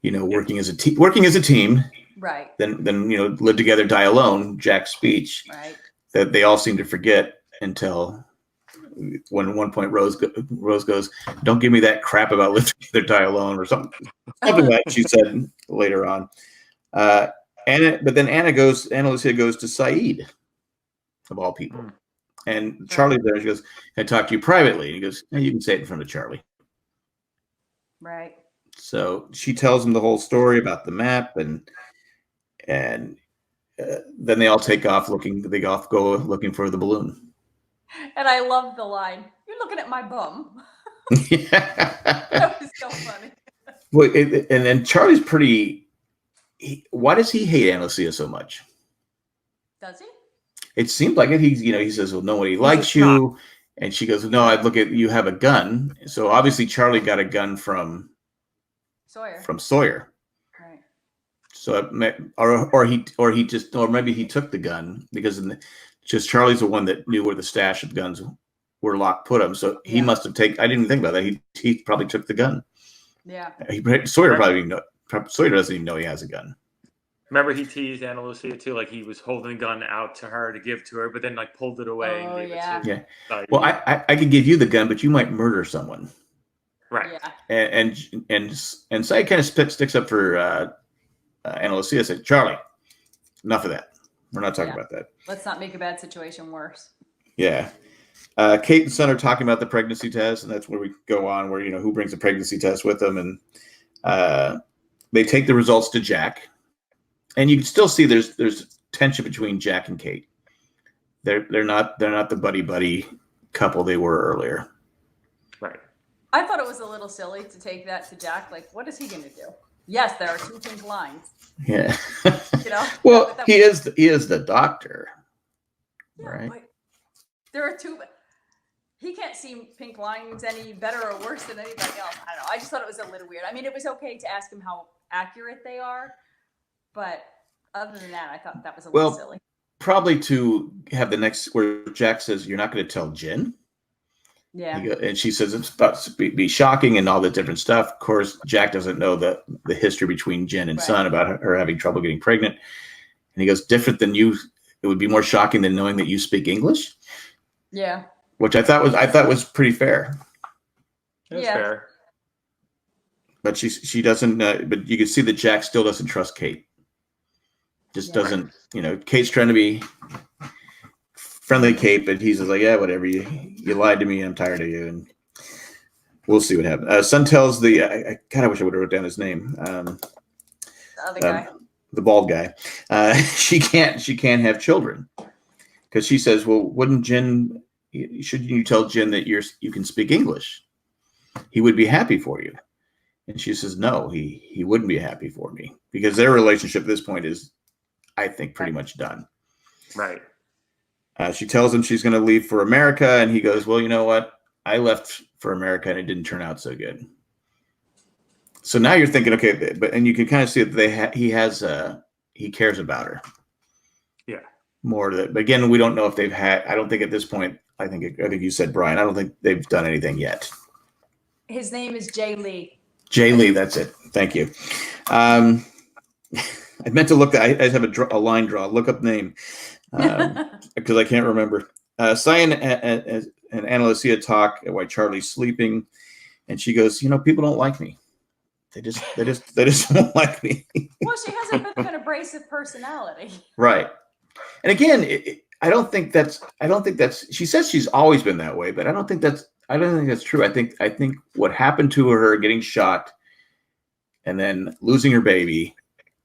working as a team, right? Than live together, die alone. Jack's speech, right? That they all seem to forget until when at one point Rose goes, "Don't give me that crap about live together, die alone," or something like she said later on. But then Ana Lucia goes to Saeed, of all people. And Charlie's there. She goes, "I talk to you privately." And he goes, "You can say it in front of Charlie." Right. So she tells him the whole story about the map, and then they all take off looking. They go looking for the balloon. And I love the line, "You're looking at my bum." Yeah. That was so funny. Well, and then Charlie's pretty. Why does he hate Ana Lucia so much? Does he? It seemed like it. He says, "Well, nobody likes you," and she goes, "No, I look at you have a gun." So obviously, Charlie got a gun from Sawyer. Right. So or maybe he took the gun because just Charlie's the one that knew where the stash of guns where Locke put them. So he must have taken. I didn't think about that. He probably took the gun. Yeah. Sawyer probably Sawyer doesn't even know he has a gun. Remember he teased Ana Lucia too, like he was holding a gun out to her to give to her, but then like pulled it away Oh, and gave yeah. it to. Yeah. Well, I could give you the gun, but you might murder someone. Right. Yeah. And Said kind of sticks up for Ana Lucia. Said, Charlie, enough of that. We're not talking about that. Let's not make a bad situation worse. Yeah. Kate and Son are talking about the pregnancy test, and that's where we go on, where, who brings the pregnancy test with them. And they take the results to Jack. And you can still see there's tension between Jack and Kate. They're not the buddy couple they were earlier. Right. I thought it was a little silly to take that to Jack. Like, what is he going to do? Yes, there are 2 pink lines. Yeah. Well, he is the doctor. Yeah, right. There are 2. He can't see pink lines any better or worse than anybody else. I don't know. I just thought it was a little weird. I mean, it was okay to ask him how accurate they are, but other than that, I thought that was a little silly. Probably to have the next where Jack says, "You're not going to tell Jen." Yeah. And she says it's about to be shocking and all the different stuff. Of course, Jack doesn't know the history between Jen and Son about her having trouble getting pregnant. And he goes, different than you. It would be more shocking than knowing that you speak English. Yeah. Which I thought was pretty fair. That's fair. But she doesn't. But you can see that Jack still doesn't trust Kate. Just doesn't. Kate's trying to be friendly to Kate, but he's just like, yeah, whatever. You lied to me. I'm tired of you, and we'll see what happens. Son tells I wish I would have wrote down his name. The other guy, the bald guy. She can't have children because she says, well, wouldn't Jen? Shouldn't you tell Jen that you can speak English? He would be happy for you. And she says, no, he wouldn't be happy for me because their relationship at this point is, I think, pretty much done. Right. She tells him she's going to leave for America, and he goes, well, you know what? I left for America, and it didn't turn out so good. So now you're thinking, okay, and you can kind of see that he cares about her. Yeah. More that, but again, we don't know if they've had. I don't think at this point. I think you said, Brian. I don't think they've done anything yet. His name is Jay Lee. Jay Lee, that's it. Thank you. I meant to look. I have a line draw. Look up name because I can't remember. Cyan and Ana Lucia talk while Charlie's sleeping, and she goes, people don't like me. They just don't like me. Well, she has a bit of an abrasive personality. Right. And again, I don't think that's. She says she's always been that way, but I don't think that's true. I think what happened to her getting shot, and then losing her baby,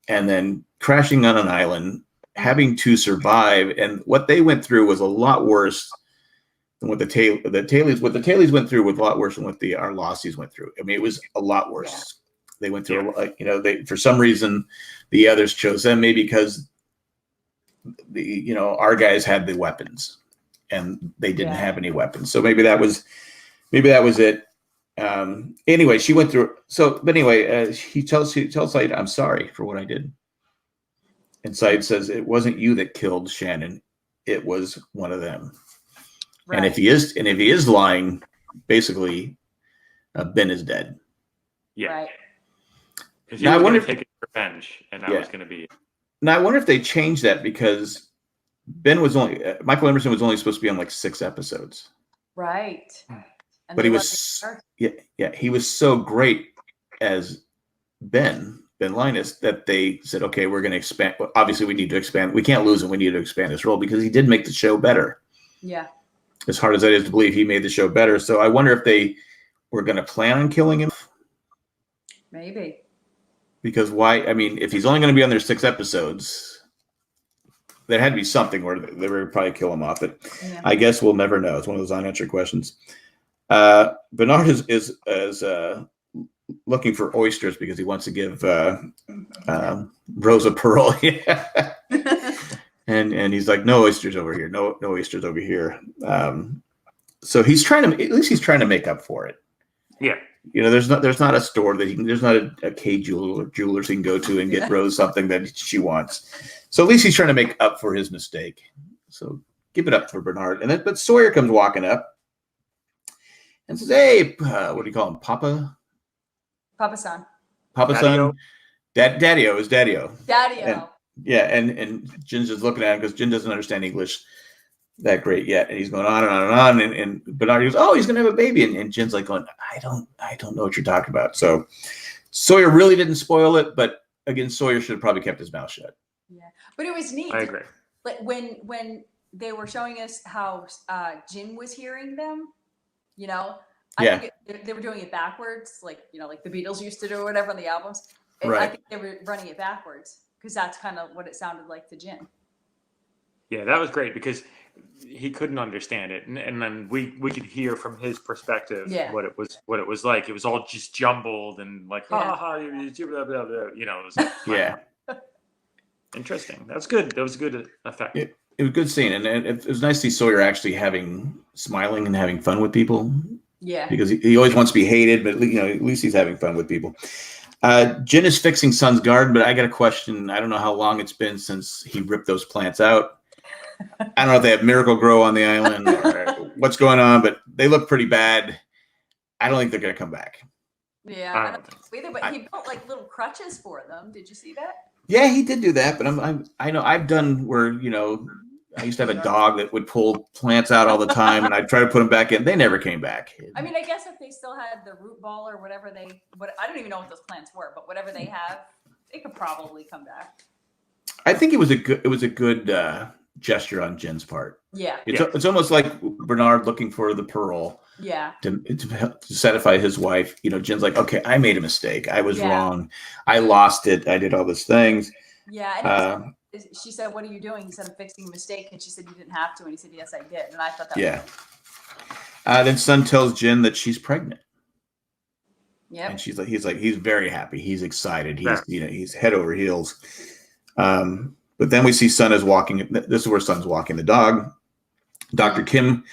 and then crashing on an island, having to survive, and what they went through was a lot worse than what the Tailies went through was a lot worse than what our Lossies went through. I mean, it was a lot worse. Yeah. They went through, they for some reason the others chose them, maybe because our guys had the weapons and they didn't have any weapons. So maybe that was it. Anyway, she went through. So, but anyway, he tells Said, I'm sorry for what I did. And Said says, it wasn't you that killed Shannon. It was one of them. Right. And if he is lying, basically, Ben is dead. Yeah. Right. Because he was going to take revenge, and that was going to be it. Now, I wonder if they changed that because Michael Emerson was only supposed to be on like 6 episodes. Right. And but he was, he was so great as Ben Linus that they said, okay, we're going to expand. Well, obviously, we need to expand. We can't lose him. We need to expand his role because he did make the show better. Yeah. As hard as that is to believe, he made the show better. So I wonder if they were going to plan on killing him. Maybe. Because why? I mean, if he's only going to be on there 6 episodes, there had to be something where they were probably kill him off. But I guess we'll never know. It's one of those unanswered questions. Bernard is looking for oysters because he wants to give Rose a pearl. and he's like, no oysters over here. No oysters over here. So he's trying to make up for it. Yeah. There's not a store there's not a K jewelers he can go to and get Rose something that she wants. So at least he's trying to make up for his mistake. So give it up for Bernard. But Sawyer comes walking up and says, hey, what do you call him? Papa San. Daddy-o is Daddy-o. Daddy-o. Yeah, and Jin's just looking at him because Jin doesn't understand English that great yet, and he's going on and on and on. And Bernard goes, "Oh, he's gonna have a baby," and Jin's like going, "I don't know what you're talking about." So Sawyer really didn't spoil it, but again, Sawyer should have probably kept his mouth shut. Yeah, but it was neat. I agree. Like when they were showing us how Jin was hearing them, you know, I think they were doing it backwards, like like the Beatles used to do or whatever on the albums. And I think they were running it backwards because that's kind of what it sounded like to Jin. Yeah, that was great because he couldn't understand it, and then we could hear from his perspective what it was like. It was all just jumbled and like ha ha, blah, blah, blah. It was like, interesting. That's good. That was a good effect. It was a good scene, and it was nice to see Sawyer actually smiling and having fun with people. Yeah, because he always wants to be hated, but at least he's having fun with people. Jin is fixing Sun's garden, but I got a question. I don't know how long it's been since he ripped those plants out. I don't know if they have Miracle Grow on the island or what's going on, but they look pretty bad. I don't think they're going to come back. Yeah, I don't think so either. But he built like little crutches for them. Did you see that? Yeah, he did do that, but I know I've done where I used to have a dog that would pull plants out all the time, and I'd try to put them back in. They never came back. I mean, I guess if they still had the root ball or whatever I don't even know what those plants were, but whatever they have, they could probably come back. I think it was a good gesture on Jin's part. Yeah. It's almost like Bernard looking for the pearl. Yeah. To satisfy his wife. Jin's like, okay, I made a mistake. I was wrong. I lost it. I did all these things. Yeah. And she said, "What are you doing?" He said, "I'm fixing a mistake." And she said, "You didn't have to." And he said, "Yes, I did." And I thought that was then Sun tells Jin that she's pregnant. Yeah. And he's very happy. He's excited. He's head over heels. But then we see Sun is walking. This is where Sun's walking the dog. Dr. Kim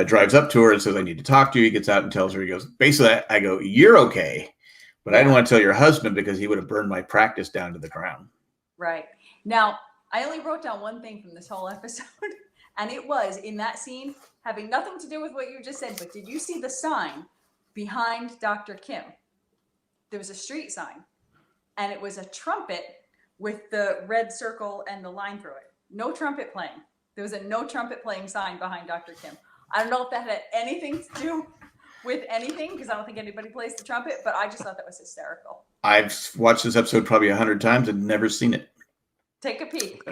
drives up to her and says, "I need to talk to you." He gets out and tells her, he goes, basically, I go, "You're okay. But I didn't want to tell your husband because he would have burned my practice down to the ground." Right. Now, I only wrote down one thing from this whole episode, and it was in that scene, having nothing to do with what you just said, but did you see the sign behind Dr. Kim? There was a street sign, and it was a trumpet with the red circle and the line through it. No trumpet playing. There was a no trumpet playing sign behind Dr. Kim. I don't know if that had anything to do with anything, because I don't think anybody plays the trumpet, but I just thought that was hysterical. I've watched this episode probably 100 times and never seen it. Take a peek.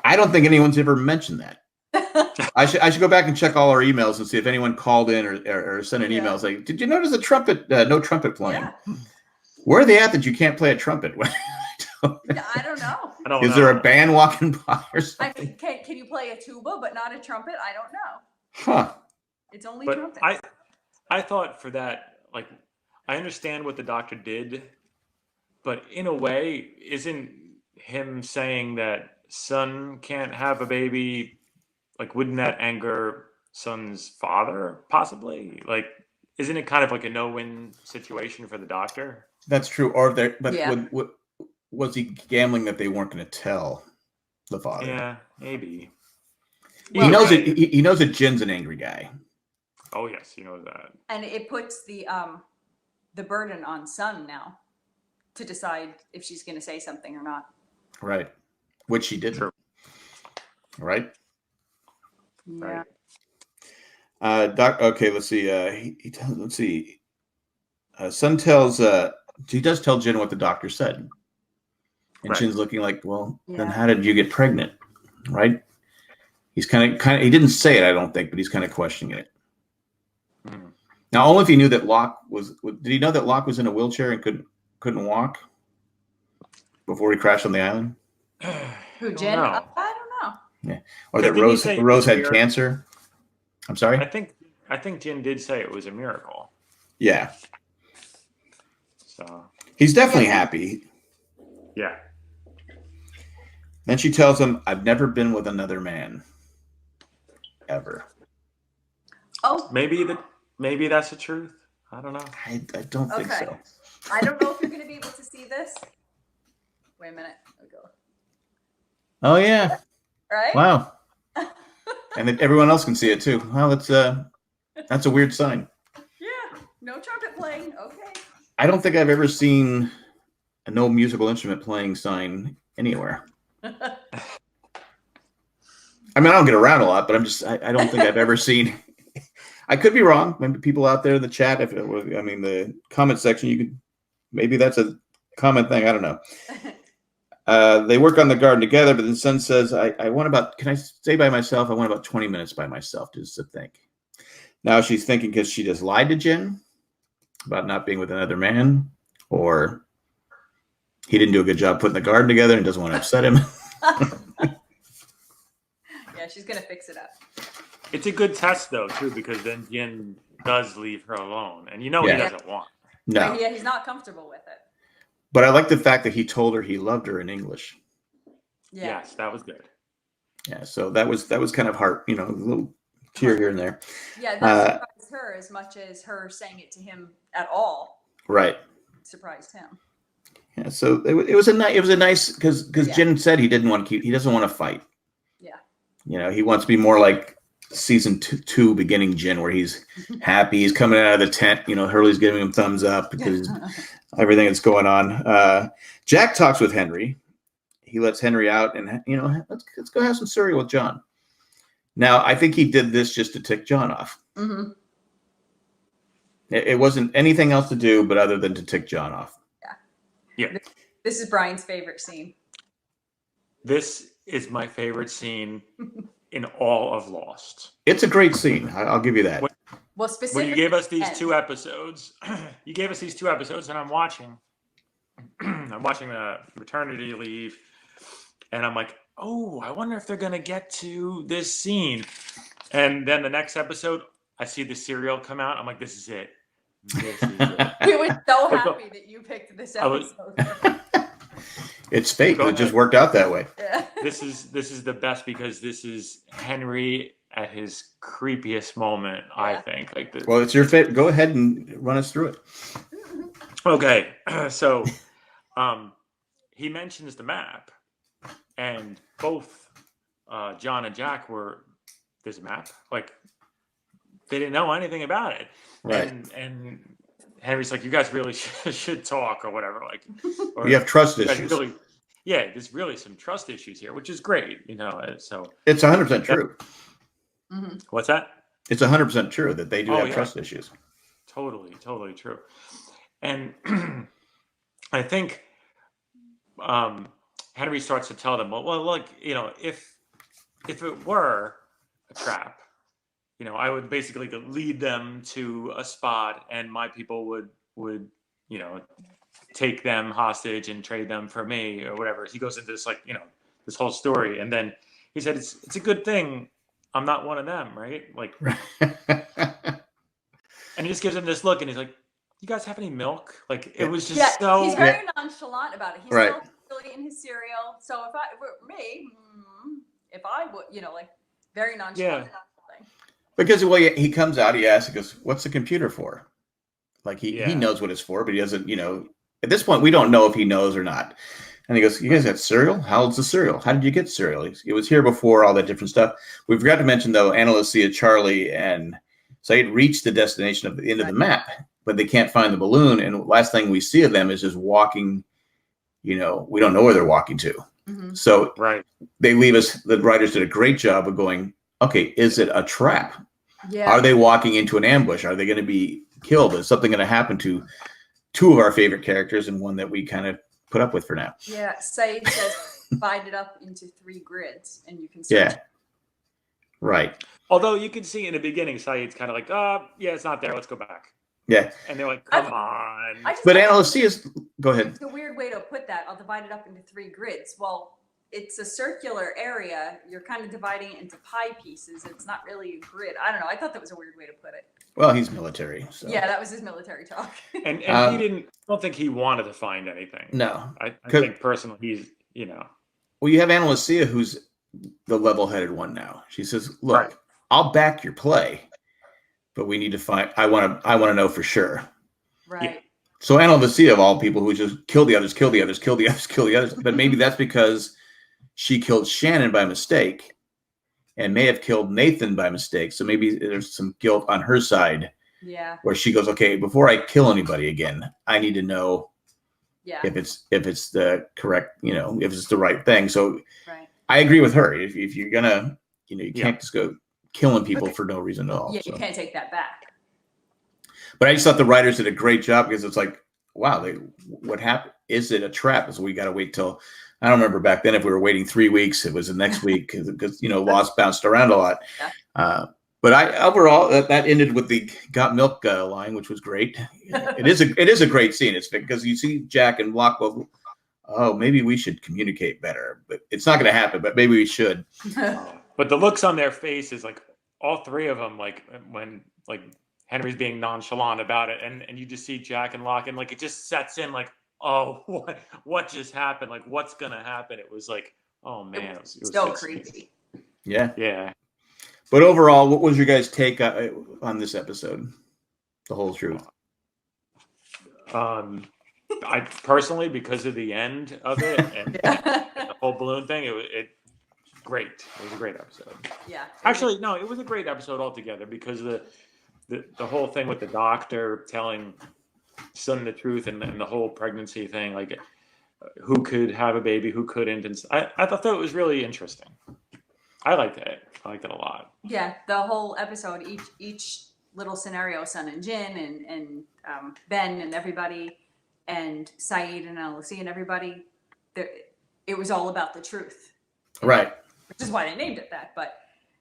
I don't think anyone's ever mentioned that. I should go back and check all our emails and see if anyone called in or sent an email saying, "Did you notice the trumpet? No trumpet playing." Yeah. Where are they at that you can't play a trumpet? I don't know. Is there a band walking by or something? Can you play a tuba but not a trumpet? I don't know. Huh. It's only but trumpet. I thought for that, like, I understand what the doctor did, but in a way, isn't him saying that Sun can't have a baby, like, wouldn't that anger Sun's father possibly? Like, isn't it kind of like a no-win situation for the doctor? That's true. Was he gambling that they weren't going to tell the father? Yeah, maybe. Well, he knows that Jin's an angry guy. Oh yes, he knows that. And it puts the burden on Sun now to decide if she's going to say something or not. Right. Which she did. True. Right. Yeah. Okay, let's see. Let's see. Sun tells. He does tell Jin what the doctor said, and Jin's looking like, "Well, then how did you get pregnant?" Right. He's kind of. He didn't say it, I don't think, but he's kind of questioning it. Mm-hmm. Now, only if he knew that Locke was. Did he know that Locke was in a wheelchair and couldn't walk before he crashed on the island? Who, Jen? I don't know. Yeah, or that Rose had cancer. I'm sorry. I think Jin did say it was a miracle. Yeah. So he's definitely happy. Yeah. Then she tells him, "I've never been with another man, ever." Oh, maybe that's the truth. I don't know. I don't think so. I don't know if you're going to be able to see this. Wait a minute. I'll go. Oh yeah. Right. Wow. And then everyone else can see it too. Well, that's a weird sign. Yeah. No trumpet playing. Okay. I don't think I've ever seen a no musical instrument playing sign anywhere. I mean, I don't get around a lot, but I don't think I've ever seen. I could be wrong. Maybe people out there in the chat, the comment section, maybe that's a common thing. I don't know. They work on the garden together, but then Sun says, can I stay by myself? I want about 20 minutes by myself just to think. Now she's thinking because she just lied to Jin about not being with another man, or he didn't do a good job putting the garden together and doesn't want to upset him. Yeah, she's going to fix it up. It's a good test, though, too, because then Jin does leave her alone. And he doesn't want her. No. Yeah, he's not comfortable with it. But I like the fact that he told her he loved her in English. Yeah. Yes, that was good. Yeah, so that was kind of a little tear here and there. Yeah, that surprised her as much as her saying it to him at all. Right. Surprised him. Yeah, so it was a nice because Jin said he doesn't want to fight. Yeah. He wants to be more like season two beginning Jin, where he's happy, he's coming out of the tent. Hurley's giving him thumbs up because everything that's going on. Jack talks with Henry. He lets Henry out, and let's go have some cereal with John. Now, I think he did this just to tick John off. Mm-hmm. It wasn't anything else to do, but other than to tick John off. Yeah. This is Brian's favorite scene. This is my favorite scene in all of Lost. It's a great scene. I'll give you that. Well, specifically, when you gave us these 2 episodes, and I'm watching the maternity leave, and I'm like, oh, I wonder if they're going to get to this scene. And then the next episode, I see the cereal come out. I'm like, this is it. This is it. We were so happy that you picked this episode. It's fate. It just worked out that way. Yeah. This is the best because this is Henry at his creepiest moment, I think. Like this. Well, it's your favorite. Go ahead and run us through it. Okay, so he mentions the map, and both John and Jack there's a map. Like, they didn't know anything about it. Right. And Henry's like, you guys really should talk or whatever. Like, or you have trust issues. There's really some trust issues here, which is great, So it's 100% true. Mm-hmm. What's that? It's 100% true that they do have trust issues. Totally true. And I think Henry starts to tell them, well, look, if it were a trap, I would basically lead them to a spot, and my people would take them hostage and trade them for me or whatever. He goes into this this whole story, and then he said it's a good thing I'm not one of them, right? Like, and he just gives him this look, and he's like, "You guys have any milk?" Like, it was just so. He's very nonchalant about it. He's right. still eating his cereal. So if it were me, if I would, very nonchalant. Yeah. Because he comes out, he asks, he goes, "What's the computer for?" Like he knows what it's for, but he doesn't. At this point, we don't know if he knows or not. And he goes, "You guys got cereal? How old's the cereal? How did you get cereal?" It was here before all that different stuff. We forgot to mention though, Anna Lucia, Charlie, and Said reached the destination of the end of the map, but they can't find the balloon. And the last thing we see of them is just walking. We don't know where they're walking to. Mm-hmm. So they leave us. The writers did a great job of going, okay, is it a trap? Yeah. Are they walking into an ambush? Are they going to be killed? Is something going to happen to 2 of our favorite characters and one that we kind of put up with for now? Yeah. Said says divide it up into 3 grids, and you can search. Yeah. Right. Although you can see in the beginning, Saeed's kind of like, it's not there. Let's go back. Yeah. And they're like, come on. But Anna Lucia's, go ahead. It's a weird way to put that. I'll divide it up into 3 grids. Well, it's a circular area. You're kind of dividing it into pie pieces. It's not really a grid. I don't know. I thought that was a weird way to put it. Well, he's military. So. Yeah, that was his military talk. And I don't think he wanted to find anything. No. I think personally he's, Well, you have Anna Lucia, who's the level-headed one now. She says, look, I'll back your play, but we need to find, I want to know for sure. Right. Yeah. So Anna Lucia, of all people, who just kill the others. But maybe that's because she killed Shannon by mistake and may have killed Nathan by mistake. So maybe there's some guilt on her side. Yeah. Where she goes, okay, before I kill anybody again, I need to know Yeah. if it's the correct, if it's the right thing. So Right. I agree with her. If you're gonna, you Yeah. can't just go killing people for no reason at all. Yeah, So. you can't take that back. But I just thought the writers did a great job because it's like, wow, what happened? Is it a trap? So we got to wait till, I don't remember back then if we were waiting 3 weeks, it was the next week because Lost bounced around a lot. Yeah. But overall that ended with the got milk line, which was great. It is a great scene. It's because you see Jack and Locke both. Oh, maybe we should communicate better, but it's not going to happen. But maybe we should. But the looks on their faces, like all three of them, like when like Henry's being nonchalant about it, and you just see Jack and Locke, and like it just sets in like, oh, what just happened? Like what's gonna happen? It was like, oh man, it was so creepy. Yeah. Yeah. But overall, what was your guys' take on this episode? The whole truth. I personally, because of the end of it and the whole balloon thing, it great. It was a great episode. Yeah. Actually, no, it was a great episode altogether because the whole thing with the doctor telling son the truth and the whole pregnancy thing, like who could have a baby, who couldn't, and I thought that was really interesting. I liked it. I liked it a lot. Yeah, the whole episode, each little scenario, Sun and Jin and Ben and everybody, and Saeed and Alicia and everybody, it was all about the truth. Right. Which is why they named it that. But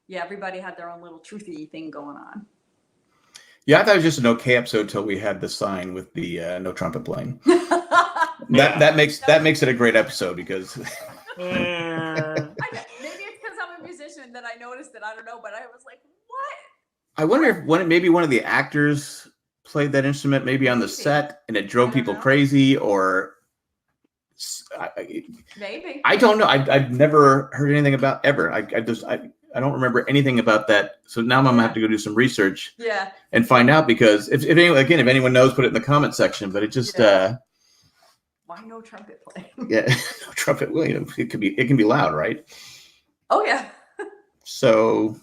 yeah, everybody had their own little truthy thing going on. Yeah, I thought it was just an okay episode till we had the sign with the no trumpet playing. That makes it a great episode because Maybe it's because I'm a musician that I noticed it. I don't know, but I was like, what? I wonder if maybe one of the actors played that instrument maybe on the set and it drove people crazy, or Maybe. I don't know. I've never heard anything about ever. I don't remember anything about that. So now I'm gonna have to go do some research. Yeah. And find out, because if anyone knows, put it in the comment section. But it just why no trumpet playing? Yeah, no trumpet. Well, it can be loud, right? Oh yeah. So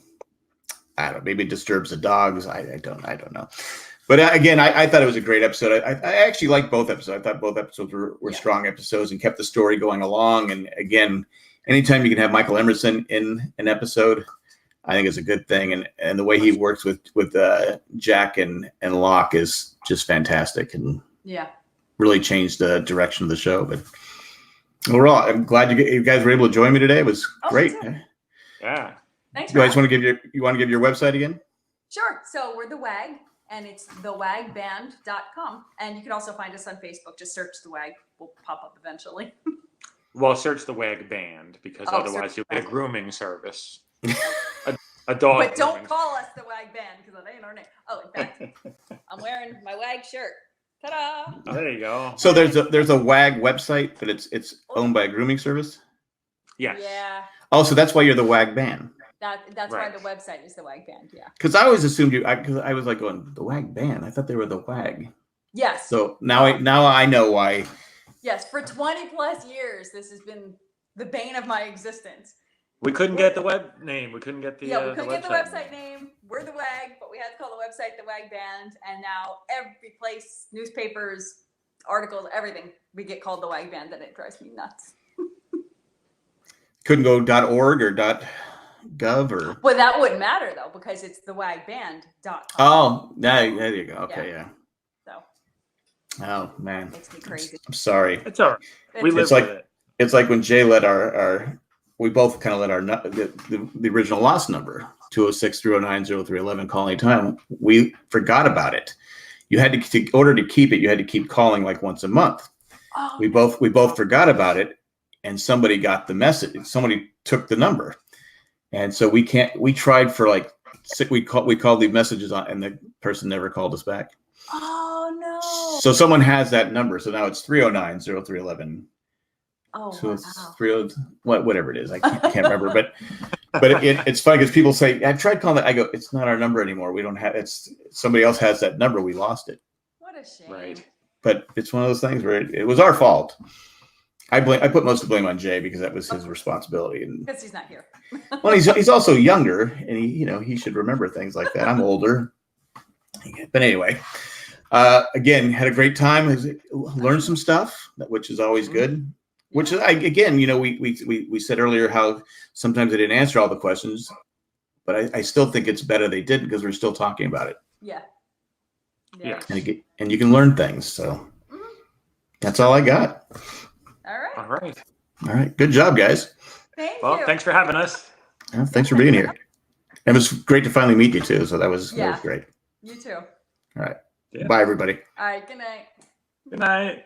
I don't know. Maybe it disturbs the dogs. I don't know. But again, I thought it was a great episode. I actually liked both episodes. I thought both episodes were strong episodes and kept the story going along. And again, anytime you can have Michael Emerson in an episode, I think it's a good thing. And the way he works with Jack and Locke is just fantastic and really changed the direction of the show. But overall, I'm glad you guys were able to join me today. It was great. Yeah. Thanks. You guys want to give your website again? Sure. So we're the WAG, and it's thewagband.com. And you can also find us on Facebook. Just search the WAG. We'll pop up eventually. Well, search the WAG band, because otherwise you'll get a grooming service. a dog. But don't call us the WAG band, because that ain't our name. Oh, in fact, I'm wearing my WAG shirt. Ta-da! Oh, there you go. So there's a WAG website, but it's owned by a grooming service? Yes. Yeah. Oh, so that's why you're the WAG band. That's why the website is the WAG band, yeah. Because I always assumed because I was like going, the WAG band. I thought they were the WAG. Yes. So now I know why. Yes, for 20 plus years, this has been the bane of my existence. We couldn't get the web name. We couldn't get the we couldn't get the website name. We're the WAG, but we had to call the website the WAG band, and now every place, newspapers, articles, everything, we get called the WAG band, and it drives me nuts. Couldn't go .org or .gov or. Well, that wouldn't matter though, because it's the wagband.com. Oh, there you go. Okay, yeah. So. Oh man, makes me crazy. I'm sorry. It's all right. We live with it. It's like when Jay let we both kind of let the original Lost number 206-309-0311 call anytime. We forgot about it. You had to, in order to keep it, you had to keep calling like once a month. Oh. We both forgot about it, and somebody got the message. Somebody took the number, and so we tried for like we called the messages on, and the person never called us back. Oh no! So someone has that number. So now it's 309-0311. Oh, so wow. It's whatever it is. I can't remember, but it's funny because people say, I've tried calling it. I go, it's not our number anymore. We don't have, it's somebody else has that number. We lost it. What a shame. Right. But it's one of those things where it was our fault. I put most of the blame on Jay because that was his responsibility. And because he's not here. well, he's also younger, and he should remember things like that. I'm older. But anyway, Again, had a great time. Learned some stuff, which is always good. Which is, again, we said earlier how sometimes I didn't answer all the questions, but I still think it's better they didn't because we're still talking about it. Yeah. Yeah. And you can learn things. So that's all I got. All right. All right. All right. Good job, guys. Thank Well, you. thanks for having us. Yeah, thanks for being here. It was great to finally meet you too. So that was great. You too. All right. Yeah. Bye, everybody. All right. Good night. Good night.